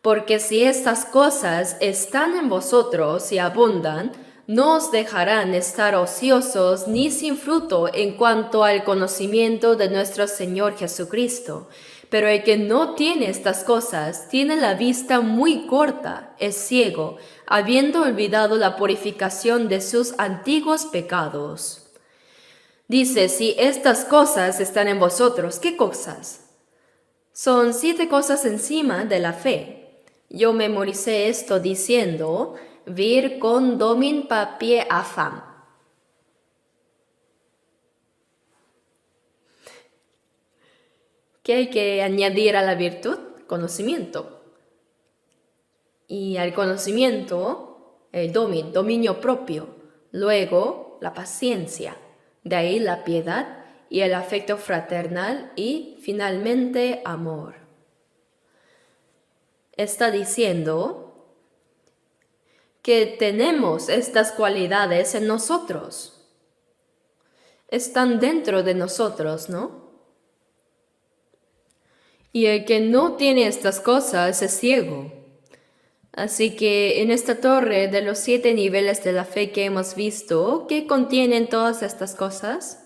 Porque si estas cosas están en vosotros y abundan, no os dejarán estar ociosos ni sin fruto en cuanto al conocimiento de nuestro Señor Jesucristo. Pero el que no tiene estas cosas tiene la vista muy corta, es ciego, habiendo olvidado la purificación de sus antiguos pecados. Dice, si estas cosas están en vosotros, ¿qué cosas? Son 7 cosas encima de la fe. Yo memoricé esto diciendo, vir con domin papier afam. ¿Qué hay que añadir a la virtud? Conocimiento. Y al conocimiento, el dominio propio. Luego, la paciencia. De ahí la piedad y el afecto fraternal y, finalmente, amor. Está diciendo que tenemos estas cualidades en nosotros. Están dentro de nosotros, ¿no? Y el que no tiene estas cosas es ciego. Así que en esta torre de los 7 niveles de la fe que hemos visto, ¿qué contienen todas estas cosas?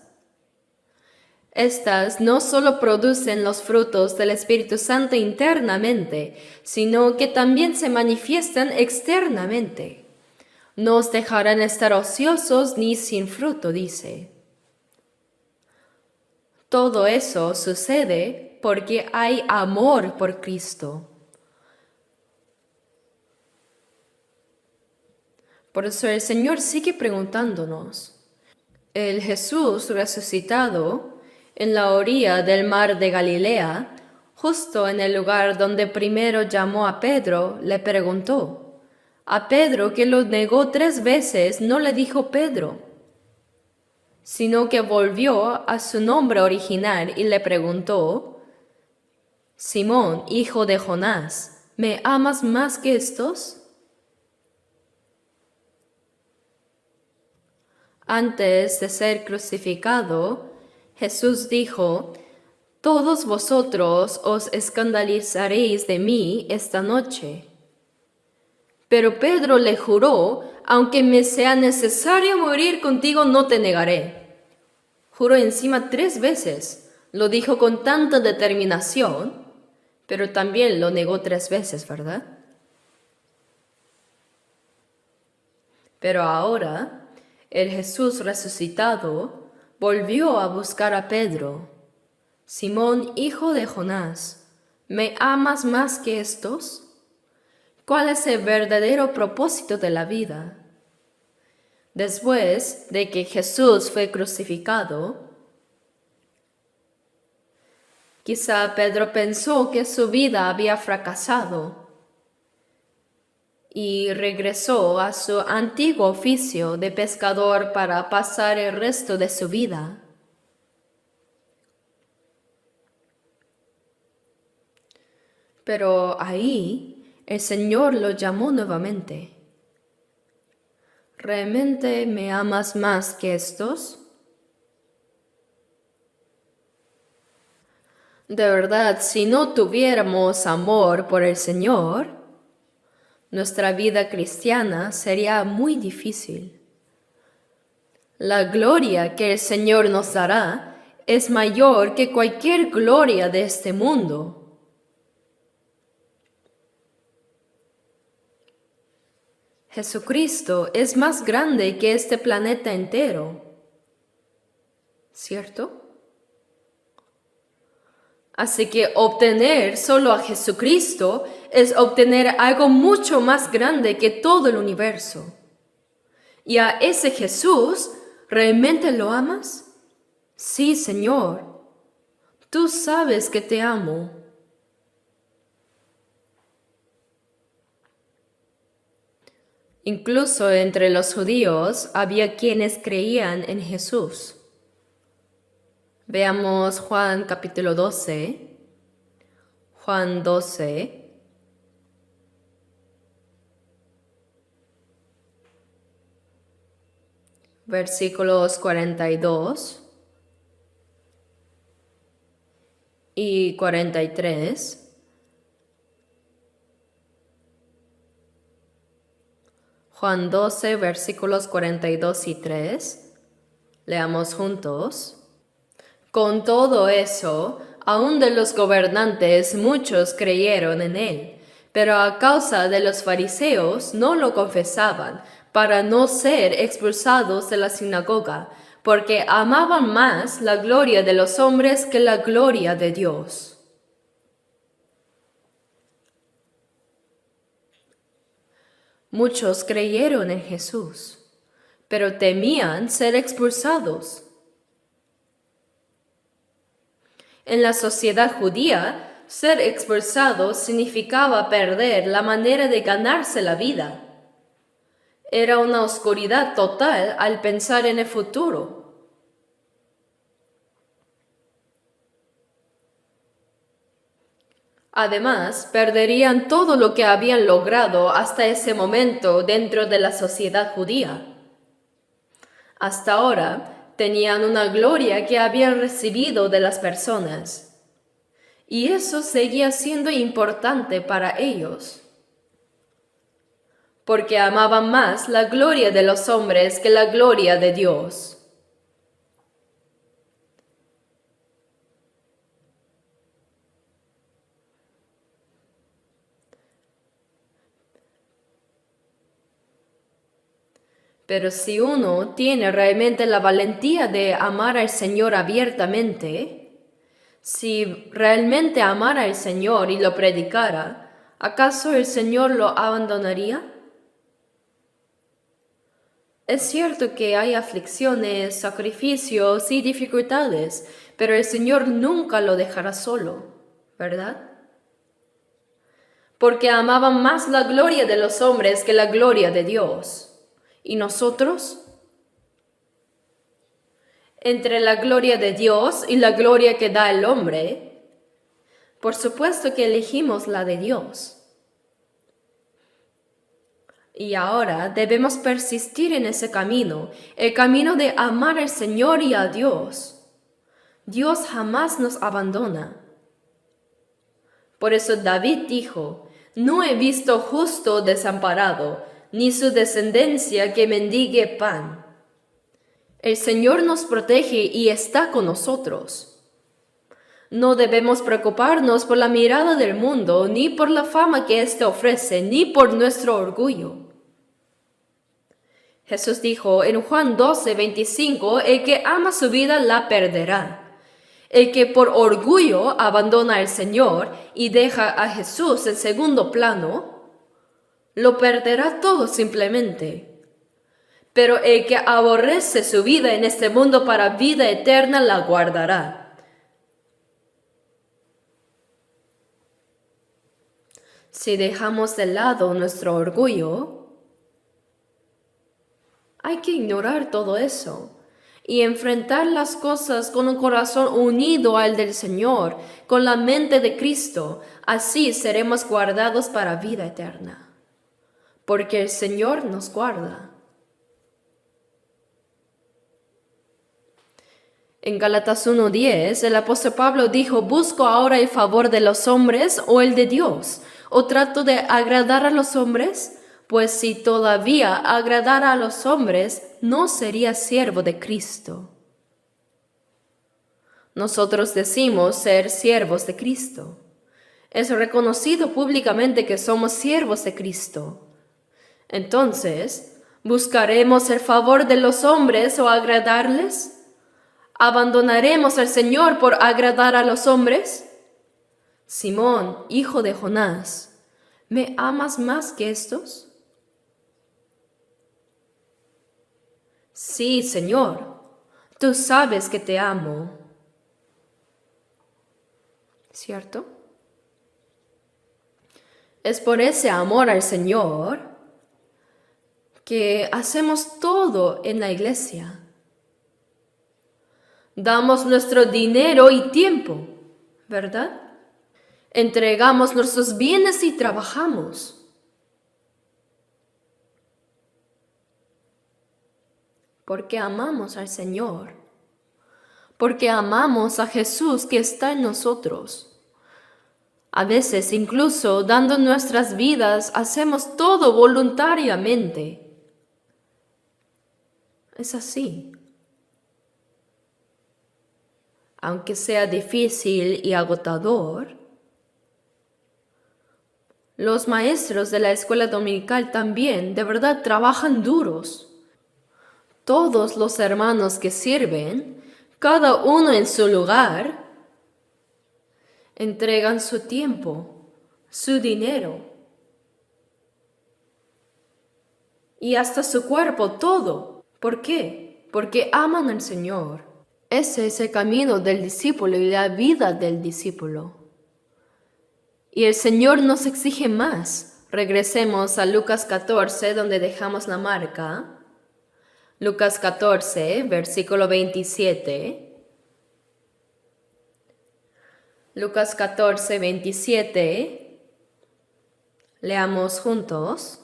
Estas no solo producen los frutos del Espíritu Santo internamente, sino que también se manifiestan externamente. No os dejarán estar ociosos ni sin fruto, dice. Todo eso sucede porque hay amor por Cristo. Por eso el Señor sigue preguntándonos. El Jesús resucitado en la orilla del mar de Galilea, justo en el lugar donde primero llamó a Pedro, le preguntó. A Pedro, que lo negó 3 veces, no le dijo Pedro, sino que volvió a su nombre original y le preguntó, Simón, hijo de Jonás, ¿me amas más que estos? Antes de ser crucificado, Jesús dijo, todos vosotros os escandalizaréis de mí esta noche. Pero Pedro le juró, aunque me sea necesario morir contigo, no te negaré. Juró encima 3 veces, lo dijo con tanta determinación, pero también lo negó 3 veces, ¿verdad? Pero ahora, el Jesús resucitado volvió a buscar a Pedro. Simón, hijo de Jonás, ¿me amas más que estos? ¿Cuál es el verdadero propósito de la vida? Después de que Jesús fue crucificado, quizá Pedro pensó que su vida había fracasado y regresó a su antiguo oficio de pescador para pasar el resto de su vida. Pero ahí el Señor lo llamó nuevamente. ¿Realmente me amas más que estos? De verdad, si no tuviéramos amor por el Señor, nuestra vida cristiana sería muy difícil. La gloria que el Señor nos dará es mayor que cualquier gloria de este mundo. Jesucristo es más grande que este planeta entero, ¿cierto? Así que obtener solo a Jesucristo es obtener algo mucho más grande que todo el universo. ¿Y a ese Jesús realmente lo amas? Sí, Señor. Tú sabes que te amo. Incluso entre los judíos había quienes creían en Jesús. Veamos Juan capítulo 12. Juan 12. Versículos 42 y 43. Juan 12, versículos 42 y 3. Leamos juntos. Con todo eso, aun de los gobernantes muchos creyeron en él, pero a causa de los fariseos no lo confesaban, para no ser expulsados de la sinagoga, porque amaban más la gloria de los hombres que la gloria de Dios. Muchos creyeron en Jesús, pero temían ser expulsados. En la sociedad judía, ser expulsado significaba perder la manera de ganarse la vida. Era una oscuridad total al pensar en el futuro. Además, perderían todo lo que habían logrado hasta ese momento dentro de la sociedad judía. Hasta ahora, tenían una gloria que habían recibido de las personas. Y eso seguía siendo importante para ellos. Porque amaban más la gloria de los hombres que la gloria de Dios. Pero si uno tiene realmente la valentía de amar al Señor abiertamente, si realmente amara al Señor y lo predicara, ¿acaso el Señor lo abandonaría? Es cierto que hay aflicciones, sacrificios y dificultades, pero el Señor nunca lo dejará solo, ¿verdad? Porque amaban más la gloria de los hombres que la gloria de Dios. ¿Y nosotros? Entre la gloria de Dios y la gloria que da el hombre, por supuesto que elegimos la de Dios. Y ahora debemos persistir en ese camino, el camino de amar al Señor y a Dios. Dios jamás nos abandona. Por eso David dijo, no he visto justo desamparado, ni su descendencia que mendigue pan. El Señor nos protege y está con nosotros. No debemos preocuparnos por la mirada del mundo, ni por la fama que éste ofrece, ni por nuestro orgullo. Jesús dijo en Juan 12, 25, el que ama su vida la perderá. El que por orgullo abandona al Señor y deja a Jesús en segundo plano, lo perderá todo simplemente. Pero el que aborrece su vida en este mundo para vida eterna la guardará. Si dejamos de lado nuestro orgullo, hay que ignorar todo eso y enfrentar las cosas con un corazón unido al del Señor, con la mente de Cristo. Así seremos guardados para vida eterna. Porque el Señor nos guarda. En Gálatas 1:10, el apóstol Pablo dijo, ¿busco ahora el favor de los hombres o el de Dios? ¿O trato de agradar a los hombres? Pues si todavía agradara a los hombres, no sería siervo de Cristo. Nosotros decimos ser siervos de Cristo. Es reconocido públicamente que somos siervos de Cristo. Entonces, ¿buscaremos el favor de los hombres o agradarles? ¿Abandonaremos al Señor por agradar a los hombres? Simón, hijo de Jonás, ¿me amas más que estos? Sí, Señor, tú sabes que te amo. ¿Cierto? Es por ese amor al Señor que hacemos todo en la iglesia. Damos nuestro dinero y tiempo, ¿verdad? Entregamos nuestros bienes y trabajamos. Porque amamos al Señor. Porque amamos a Jesús que está en nosotros. A veces, incluso dando nuestras vidas, hacemos todo voluntariamente. Es así. Aunque sea difícil y agotador, los maestros de la escuela dominical también de verdad trabajan duros. Todos los hermanos que sirven, cada uno en su lugar, entregan su tiempo, su dinero y hasta su cuerpo, todo. ¿Por qué? Porque aman al Señor. Ese es el camino del discípulo y la vida del discípulo. Y el Señor nos exige más. Regresemos a Lucas 14, donde dejamos la marca. Lucas 14, versículo 27. Lucas 14, 27. Leamos juntos.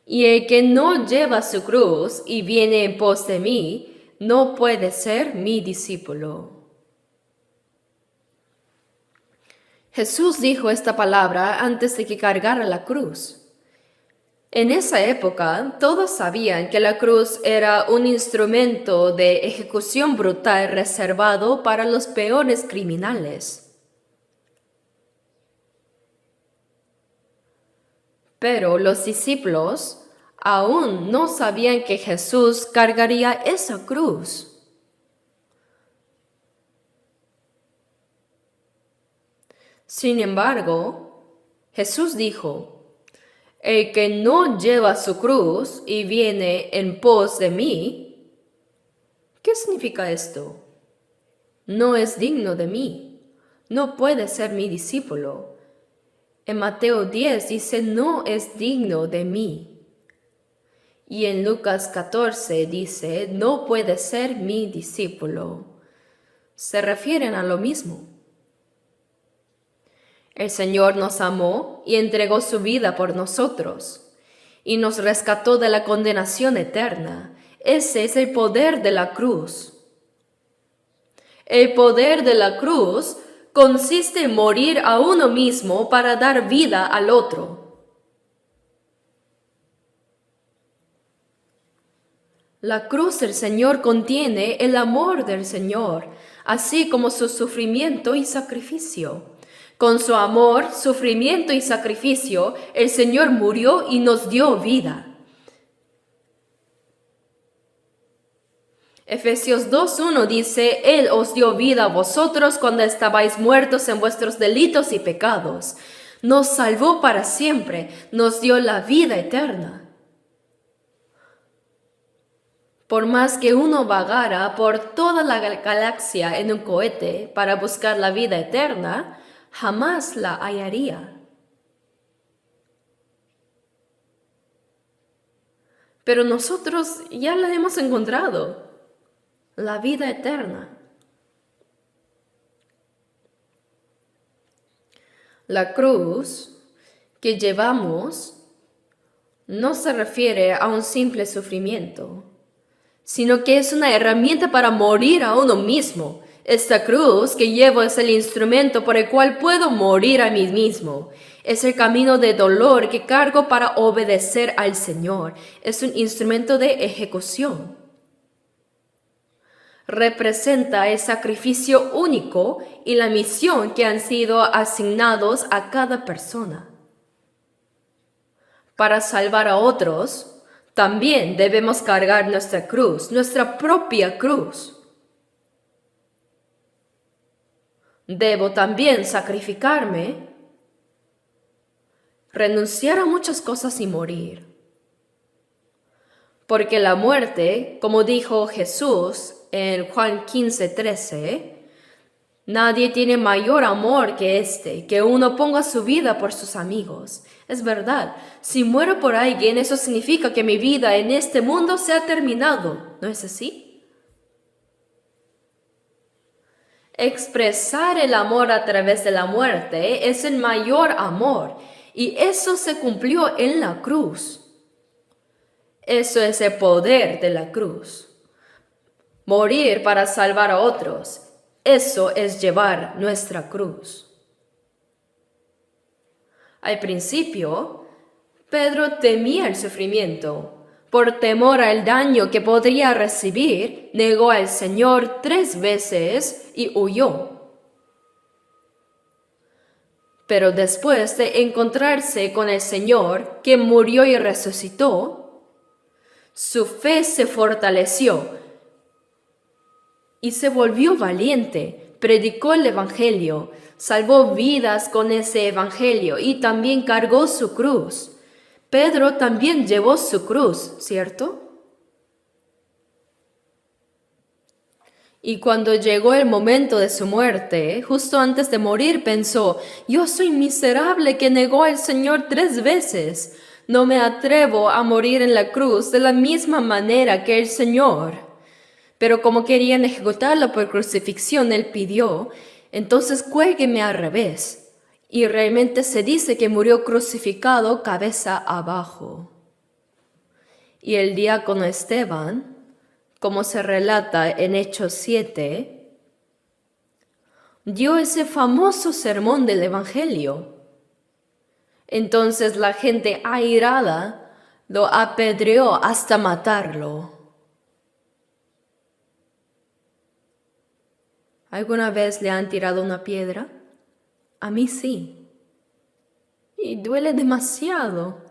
Y el que no lleva su cruz y viene en pos de mí, no puede ser mi discípulo. Jesús dijo esta palabra antes de que cargara la cruz. En esa época, todos sabían que la cruz era un instrumento de ejecución brutal reservado para los peores criminales. Pero los discípulos aún no sabían que Jesús cargaría esa cruz. Sin embargo, Jesús dijo, el que no lleva su cruz y viene en pos de mí, ¿qué significa esto? No es digno de mí, no puede ser mi discípulo. En Mateo 10 dice, no es digno de mí. Y en Lucas 14 dice, no puede ser mi discípulo. Se refieren a lo mismo. El Señor nos amó y entregó su vida por nosotros, y nos rescató de la condenación eterna. Ese es el poder de la cruz. El poder de la cruz consiste en morir a uno mismo para dar vida al otro. La cruz del Señor contiene el amor del Señor, así como su sufrimiento y sacrificio. Con su amor, sufrimiento y sacrificio, el Señor murió y nos dio vida. Efesios 2:1 dice, Él os dio vida a vosotros cuando estabais muertos en vuestros delitos y pecados. Nos salvó para siempre, nos dio la vida eterna. Por más que uno vagara por toda la galaxia en un cohete para buscar la vida eterna, jamás la hallaría. Pero nosotros ya la hemos encontrado, la vida eterna. La cruz que llevamos no se refiere a un simple sufrimiento, sino que es una herramienta para morir a uno mismo. Esta cruz que llevo es el instrumento por el cual puedo morir a mí mismo. Es el camino de dolor que cargo para obedecer al Señor. Es un instrumento de ejecución. Representa el sacrificio único y la misión que han sido asignados a cada persona. Para salvar a otros, también debemos cargar nuestra cruz, nuestra propia cruz. Debo también sacrificarme, renunciar a muchas cosas y morir. Porque la muerte, como dijo Jesús en Juan 15:13, nadie tiene mayor amor que este, que uno ponga su vida por sus amigos. Es verdad, si muero por alguien, eso significa que mi vida en este mundo se ha terminado, ¿no es así? Expresar el amor a través de la muerte es el mayor amor, y eso se cumplió en la cruz. Eso es el poder de la cruz. Morir para salvar a otros, eso es llevar nuestra cruz. Al principio, Pedro temía el sufrimiento. Por temor al daño que podría recibir, negó al Señor 3 veces y huyó. Pero después de encontrarse con el Señor, que murió y resucitó, su fe se fortaleció y se volvió valiente, predicó el Evangelio, salvó vidas con ese Evangelio y también cargó su cruz. Pedro también llevó su cruz, ¿cierto? Y cuando llegó el momento de su muerte, justo antes de morir, pensó: yo soy miserable que negó al Señor 3 veces. No me atrevo a morir en la cruz de la misma manera que el Señor. Pero como querían ejecutarlo por crucifixión, él pidió: entonces cuélgueme al revés. Y realmente se dice que murió crucificado cabeza abajo. Y el diácono Esteban, como se relata en Hechos 7, dio ese famoso sermón del Evangelio. Entonces la gente airada lo apedreó hasta matarlo. ¿Alguna vez le han tirado una piedra? A mí sí. Y duele demasiado.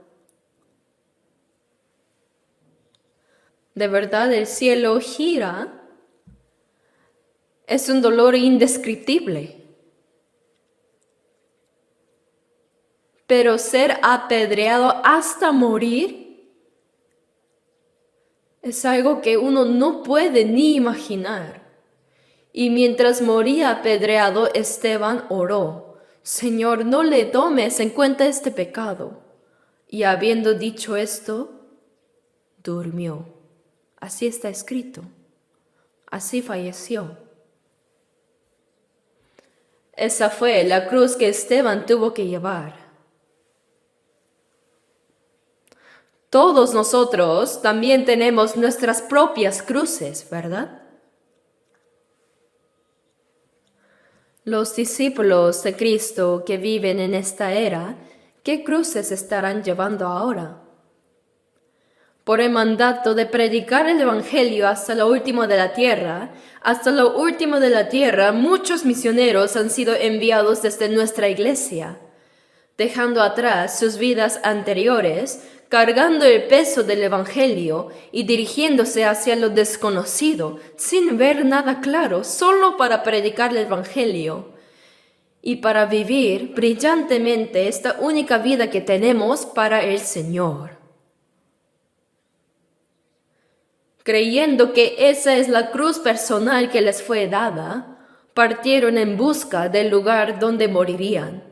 De verdad, el cielo gira. Es un dolor indescriptible. Pero ser apedreado hasta morir es algo que uno no puede ni imaginar. Y mientras moría apedreado, Esteban oró: Señor, no le tomes en cuenta este pecado. Y habiendo dicho esto, durmió. Así está escrito. Así falleció. Esa fue la cruz que Esteban tuvo que llevar. Todos nosotros también tenemos nuestras propias cruces, ¿verdad? Los discípulos de Cristo que viven en esta era, ¿qué cruces estarán llevando ahora? Por el mandato de predicar el Evangelio hasta lo último de la tierra, muchos misioneros han sido enviados desde nuestra iglesia, dejando atrás sus vidas anteriores, cargando el peso del Evangelio y dirigiéndose hacia lo desconocido, sin ver nada claro, solo para predicar el Evangelio y para vivir brillantemente esta única vida que tenemos para el Señor. Creyendo que esa es la cruz personal que les fue dada, partieron en busca del lugar donde morirían.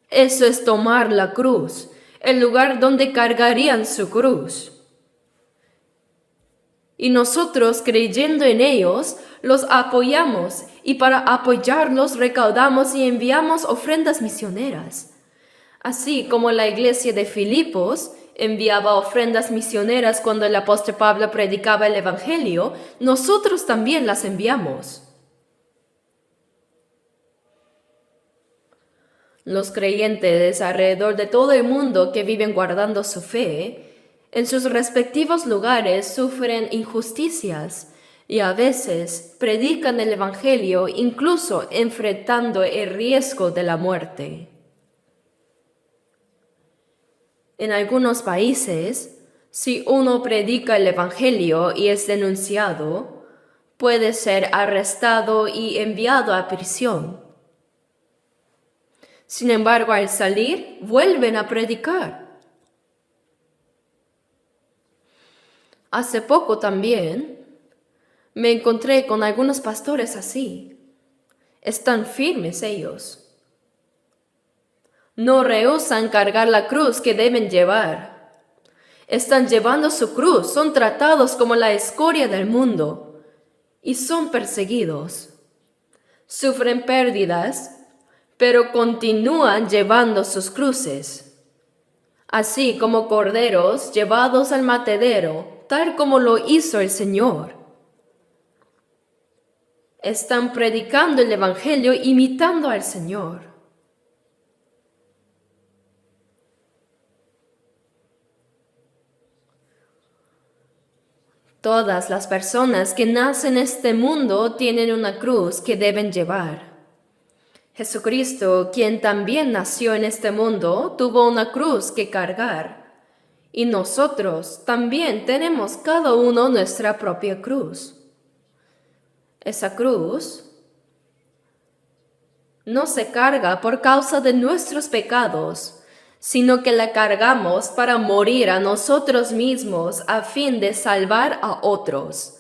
Eso es tomar la cruz, el lugar donde cargarían su cruz. Y nosotros, creyendo en ellos, los apoyamos, y para apoyarlos recaudamos y enviamos ofrendas misioneras. Así como la iglesia de Filipos enviaba ofrendas misioneras cuando el apóstol Pablo predicaba el Evangelio, nosotros también las enviamos. Los creyentes alrededor de todo el mundo que viven guardando su fe, en sus respectivos lugares sufren injusticias y a veces predican el Evangelio incluso enfrentando el riesgo de la muerte. En algunos países, si uno predica el Evangelio y es denunciado, puede ser arrestado y enviado a prisión. Sin embargo, al salir, vuelven a predicar. Hace poco también me encontré con algunos pastores así. Están firmes ellos. No rehúsan cargar la cruz que deben llevar. Están llevando su cruz, son tratados como la escoria del mundo y son perseguidos. Sufren pérdidas, pero continúan llevando sus cruces, así como corderos llevados al matadero, tal como lo hizo el Señor. Están predicando el Evangelio imitando al Señor. Todas las personas que nacen en este mundo tienen una cruz que deben llevar. Jesucristo, quien también nació en este mundo, tuvo una cruz que cargar. Y nosotros también tenemos cada uno nuestra propia cruz. Esa cruz no se carga por causa de nuestros pecados, sino que la cargamos para morir a nosotros mismos a fin de salvar a otros.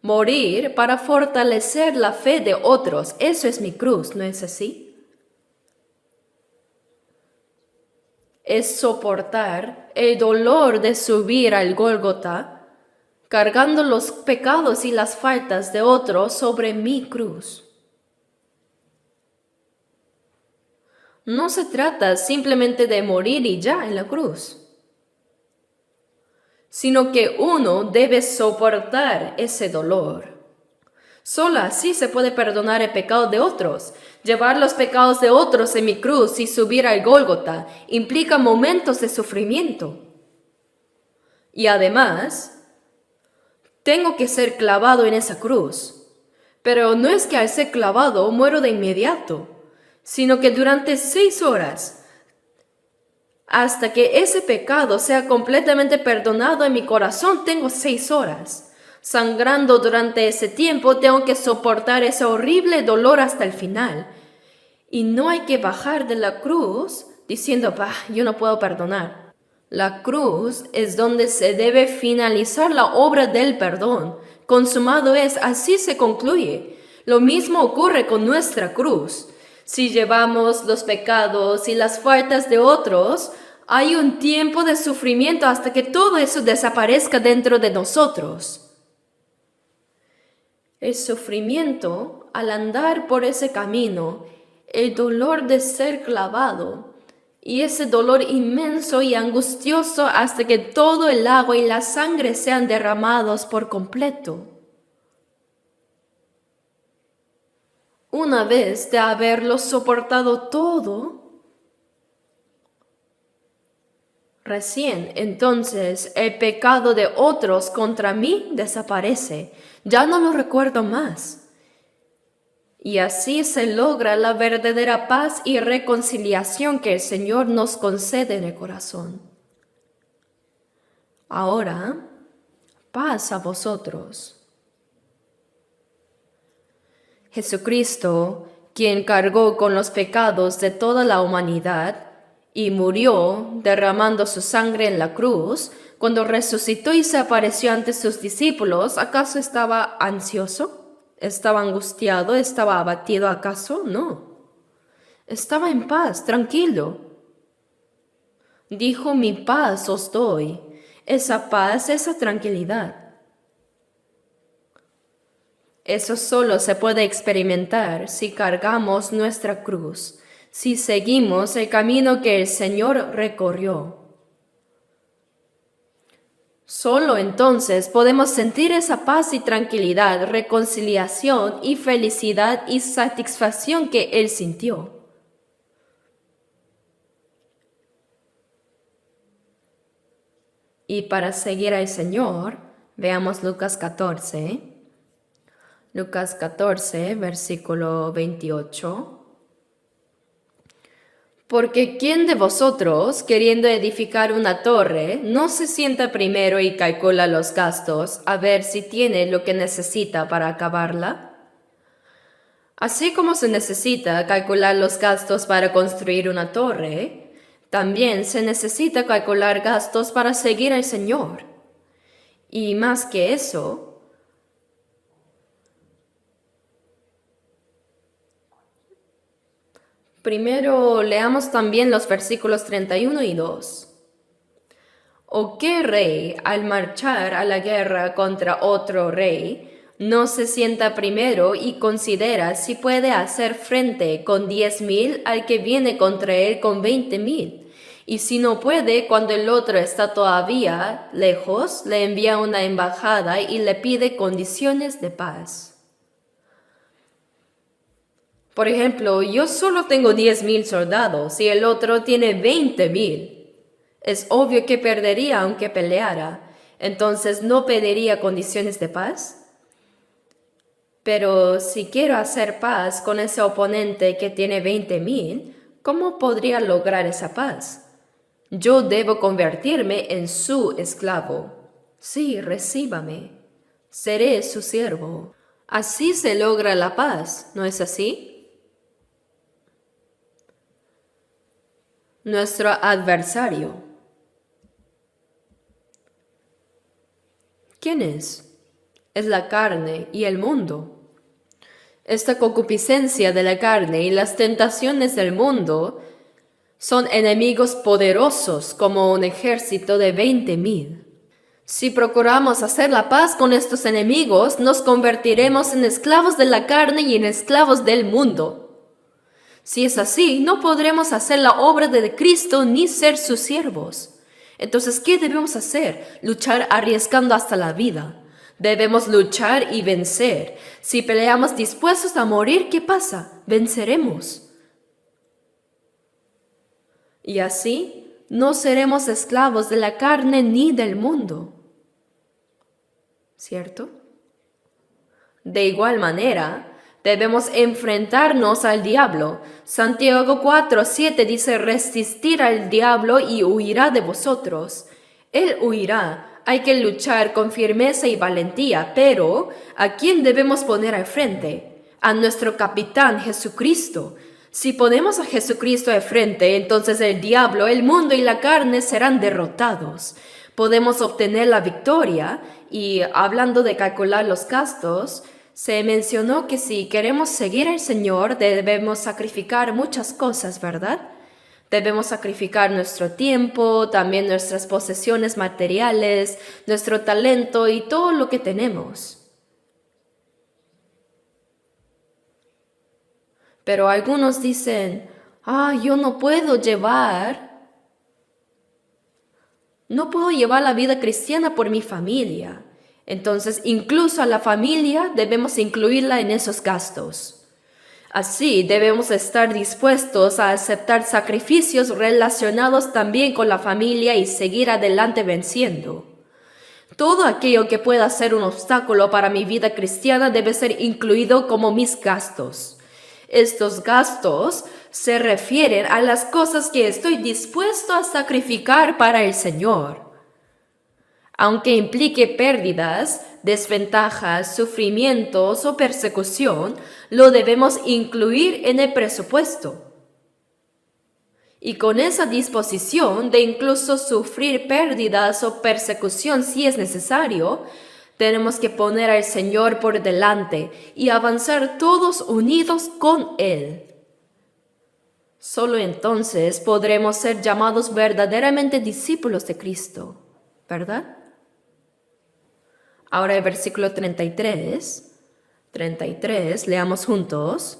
Morir para fortalecer la fe de otros, eso es mi cruz, ¿no es así? Es soportar el dolor de subir al Gólgota, cargando los pecados y las faltas de otros sobre mi cruz. No se trata simplemente de morir y ya en la cruz, sino que uno debe soportar ese dolor. Solo así se puede perdonar el pecado de otros. Llevar los pecados de otros en mi cruz y subir al Gólgota implica momentos de sufrimiento. Y además, tengo que ser clavado en esa cruz. Pero no es que al ser clavado muero de inmediato, sino que durante 6 horas, hasta que ese pecado sea completamente perdonado en mi corazón, tengo 6 horas. Sangrando durante ese tiempo, tengo que soportar ese horrible dolor hasta el final. Y no hay que bajar de la cruz diciendo, yo no puedo perdonar. La cruz es donde se debe finalizar la obra del perdón. Consumado es, así se concluye. Lo mismo ocurre con nuestra cruz. Si llevamos los pecados y las faltas de otros, hay un tiempo de sufrimiento hasta que todo eso desaparezca dentro de nosotros. El sufrimiento al andar por ese camino, el dolor de ser clavado y ese dolor inmenso y angustioso hasta que todo el agua y la sangre sean derramados por completo. Una vez de haberlo soportado todo, recién entonces el pecado de otros contra mí desaparece, ya no lo recuerdo más. Y así se logra la verdadera paz y reconciliación que el Señor nos concede en el corazón. Ahora, paz a vosotros. Jesucristo, quien cargó con los pecados de toda la humanidad y murió derramando su sangre en la cruz, cuando resucitó y se apareció ante sus discípulos, ¿acaso estaba ansioso? ¿Estaba angustiado? ¿Estaba abatido acaso? No. Estaba en paz, tranquilo. Dijo, mi paz os doy. Esa paz, esa tranquilidad. Eso solo se puede experimentar si cargamos nuestra cruz, si seguimos el camino que el Señor recorrió. Solo entonces podemos sentir esa paz y tranquilidad, reconciliación y felicidad y satisfacción que Él sintió. Y para seguir al Señor, veamos Lucas 14. Lucas 14, versículo 28. Porque ¿quién de vosotros, queriendo edificar una torre, no se sienta primero y calcula los gastos a ver si tiene lo que necesita para acabarla? Así como se necesita calcular los gastos para construir una torre, también se necesita calcular gastos para seguir al Señor. Y más que eso, primero leamos también los versículos 31 y 2. ¿O qué rey, al marchar a la guerra contra otro rey, no se sienta primero y considera si puede hacer frente con 10,000 al que viene contra él con 20,000? Y si no puede, cuando el otro está todavía lejos, le envía una embajada y le pide condiciones de paz. Por ejemplo, yo solo tengo 10,000 soldados y el otro tiene 20,000. Es obvio que perdería aunque peleara. Entonces, ¿no pediría condiciones de paz? Pero si quiero hacer paz con ese oponente que tiene 20,000, ¿cómo podría lograr esa paz? Yo debo convertirme en su esclavo. Sí, recíbame. Seré su siervo. Así se logra la paz, ¿no es así? Nuestro adversario. ¿Quién es? Es la carne y el mundo. Esta concupiscencia de la carne y las tentaciones del mundo son enemigos poderosos como un ejército de 20,000. Si procuramos hacer la paz con estos enemigos, nos convertiremos en esclavos de la carne y en esclavos del mundo. Si es así, no podremos hacer la obra de Cristo ni ser sus siervos. Entonces, ¿qué debemos hacer? Luchar arriesgando hasta la vida. Debemos luchar y vencer. Si peleamos dispuestos a morir, ¿qué pasa? Venceremos. Y así, no seremos esclavos de la carne ni del mundo. ¿Cierto? De igual manera, debemos enfrentarnos al diablo. Santiago 4:7 dice, resistir al diablo y huirá de vosotros. Él huirá. Hay que luchar con firmeza y valentía, pero ¿a quién debemos poner al frente? A nuestro capitán Jesucristo. Si ponemos a Jesucristo al frente, entonces el diablo, el mundo y la carne serán derrotados. Podemos obtener la victoria y, hablando de calcular los gastos, se mencionó que si queremos seguir al Señor debemos sacrificar muchas cosas, ¿verdad? Debemos sacrificar nuestro tiempo, también nuestras posesiones materiales, nuestro talento y todo lo que tenemos. Pero algunos dicen, yo no puedo llevar la vida cristiana por mi familia. Entonces, incluso a la familia debemos incluirla en esos gastos. Así, debemos estar dispuestos a aceptar sacrificios relacionados también con la familia y seguir adelante venciendo. Todo aquello que pueda ser un obstáculo para mi vida cristiana debe ser incluido como mis gastos. Estos gastos se refieren a las cosas que estoy dispuesto a sacrificar para el Señor. Aunque implique pérdidas, desventajas, sufrimientos o persecución, lo debemos incluir en el presupuesto. Y con esa disposición de incluso sufrir pérdidas o persecución si es necesario, tenemos que poner al Señor por delante y avanzar todos unidos con Él. Solo entonces podremos ser llamados verdaderamente discípulos de Cristo, ¿verdad? Ahora el versículo 33, leamos juntos.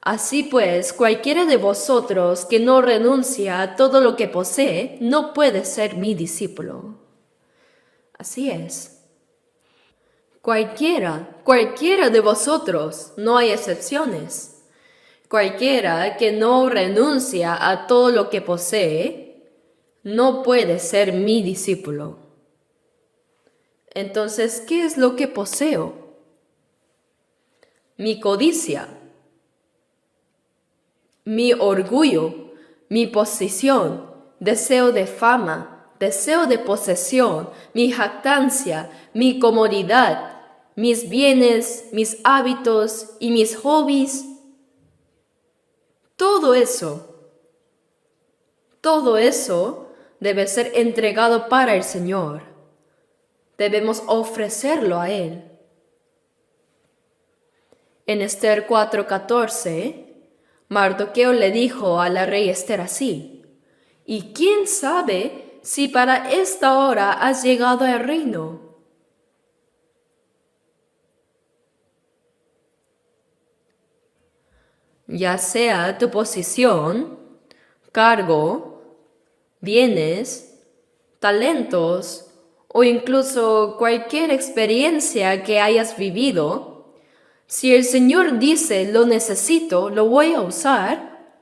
Así pues, cualquiera de vosotros que no renuncia a todo lo que posee, no puede ser mi discípulo. Así es. Cualquiera de vosotros, no hay excepciones. Cualquiera que no renuncia a todo lo que posee, no puede ser mi discípulo. Entonces, ¿qué es lo que poseo? Mi codicia, mi orgullo, mi posición, deseo de fama, deseo de posesión, mi jactancia, mi comodidad, mis bienes, mis hábitos y mis hobbies. Todo eso debe ser entregado para el Señor. Debemos ofrecerlo a Él. En Esther 4:14, Mardoqueo le dijo a la rey Esther así: ¿Y quién sabe si para esta hora has llegado al reino? Ya sea tu posición, cargo, bienes, talentos o incluso cualquier experiencia que hayas vivido, si el Señor dice lo necesito, lo voy a usar,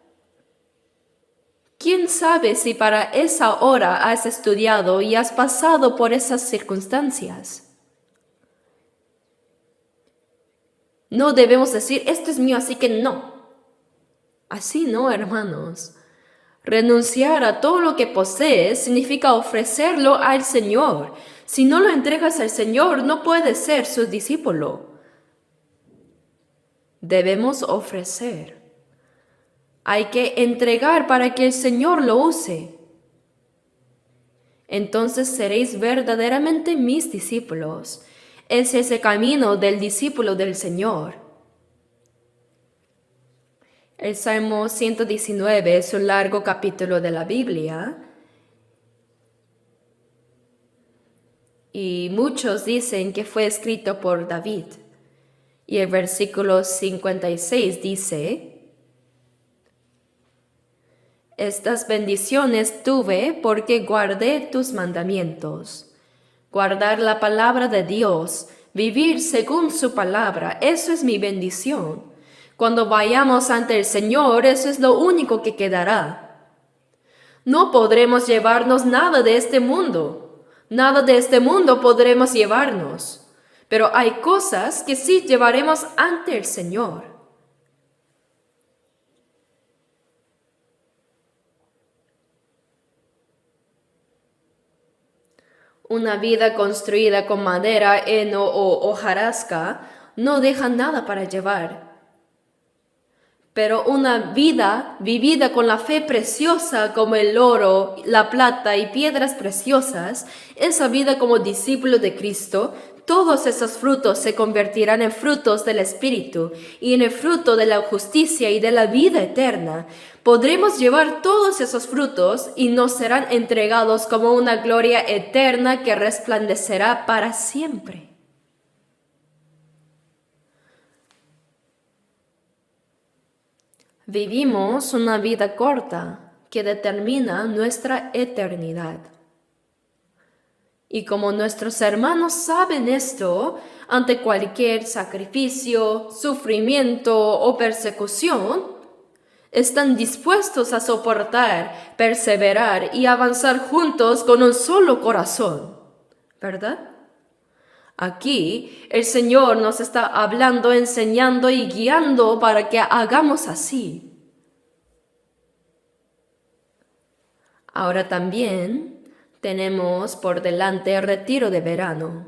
¿quién sabe si para esa hora has estudiado y has pasado por esas circunstancias? No debemos decir, esto es mío, así que no. Así no, hermanos. Renunciar a todo lo que posees significa ofrecerlo al Señor. Si no lo entregas al Señor, no puedes ser su discípulo. Debemos ofrecer. Hay que entregar para que el Señor lo use. Entonces seréis verdaderamente mis discípulos. Es ese camino del discípulo del Señor. El Salmo 119 es un largo capítulo de la Biblia y muchos dicen que fue escrito por David. Y el versículo 56 dice: Estas bendiciones tuve porque guardé tus mandamientos. Guardar la palabra de Dios, vivir según su palabra, eso es mi bendición. Cuando vayamos ante el Señor, eso es lo único que quedará. No podremos llevarnos nada de este mundo. Nada de este mundo podremos llevarnos. Pero hay cosas que sí llevaremos ante el Señor. Una vida construida con madera, heno o hojarasca no deja nada para llevar. Pero una vida vivida con la fe preciosa como el oro, la plata y piedras preciosas, esa vida como discípulo de Cristo, todos esos frutos se convertirán en frutos del Espíritu y en el fruto de la justicia y de la vida eterna. Podremos llevar todos esos frutos y nos serán entregados como una gloria eterna que resplandecerá para siempre. Vivimos una vida corta que determina nuestra eternidad. Y como nuestros hermanos saben esto, ante cualquier sacrificio, sufrimiento o persecución, están dispuestos a soportar, perseverar y avanzar juntos con un solo corazón, ¿verdad? Aquí el Señor nos está hablando, enseñando y guiando para que hagamos así. Ahora también tenemos por delante el retiro de verano.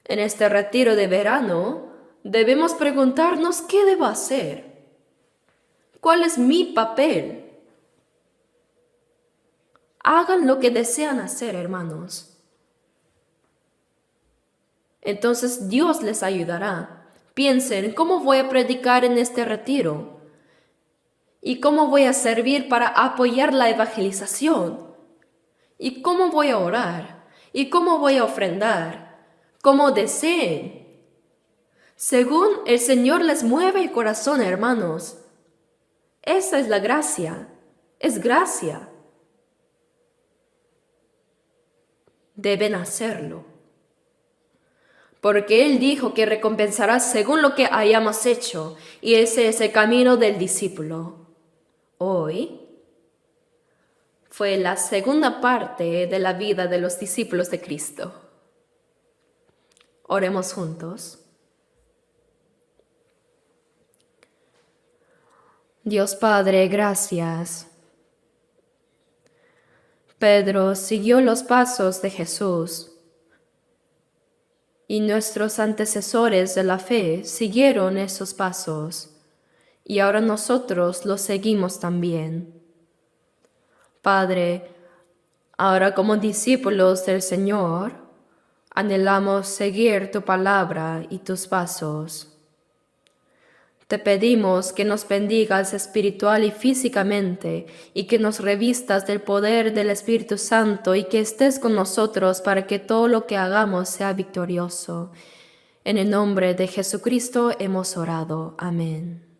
En este retiro de verano debemos preguntarnos qué debo hacer. ¿Cuál es mi papel? Hagan lo que desean hacer, hermanos. Entonces Dios les ayudará. Piensen, ¿cómo voy a predicar en este retiro? ¿Y cómo voy a servir para apoyar la evangelización? ¿Y cómo voy a orar? ¿Y cómo voy a ofrendar? Como deseen. Según el Señor les mueve el corazón, hermanos. Esa es la gracia. Es gracia. Deben hacerlo. Porque Él dijo que recompensará según lo que hayamos hecho, y ese es el camino del discípulo. Hoy fue la segunda parte de la vida de los discípulos de Cristo. Oremos juntos. Dios Padre, gracias. Pedro siguió los pasos de Jesús y nuestros antecesores de la fe siguieron esos pasos y ahora nosotros los seguimos también. Padre, ahora como discípulos del Señor, anhelamos seguir tu palabra y tus pasos. Te pedimos que nos bendigas espiritual y físicamente y que nos revistas del poder del Espíritu Santo y que estés con nosotros para que todo lo que hagamos sea victorioso. En el nombre de Jesucristo hemos orado. Amén.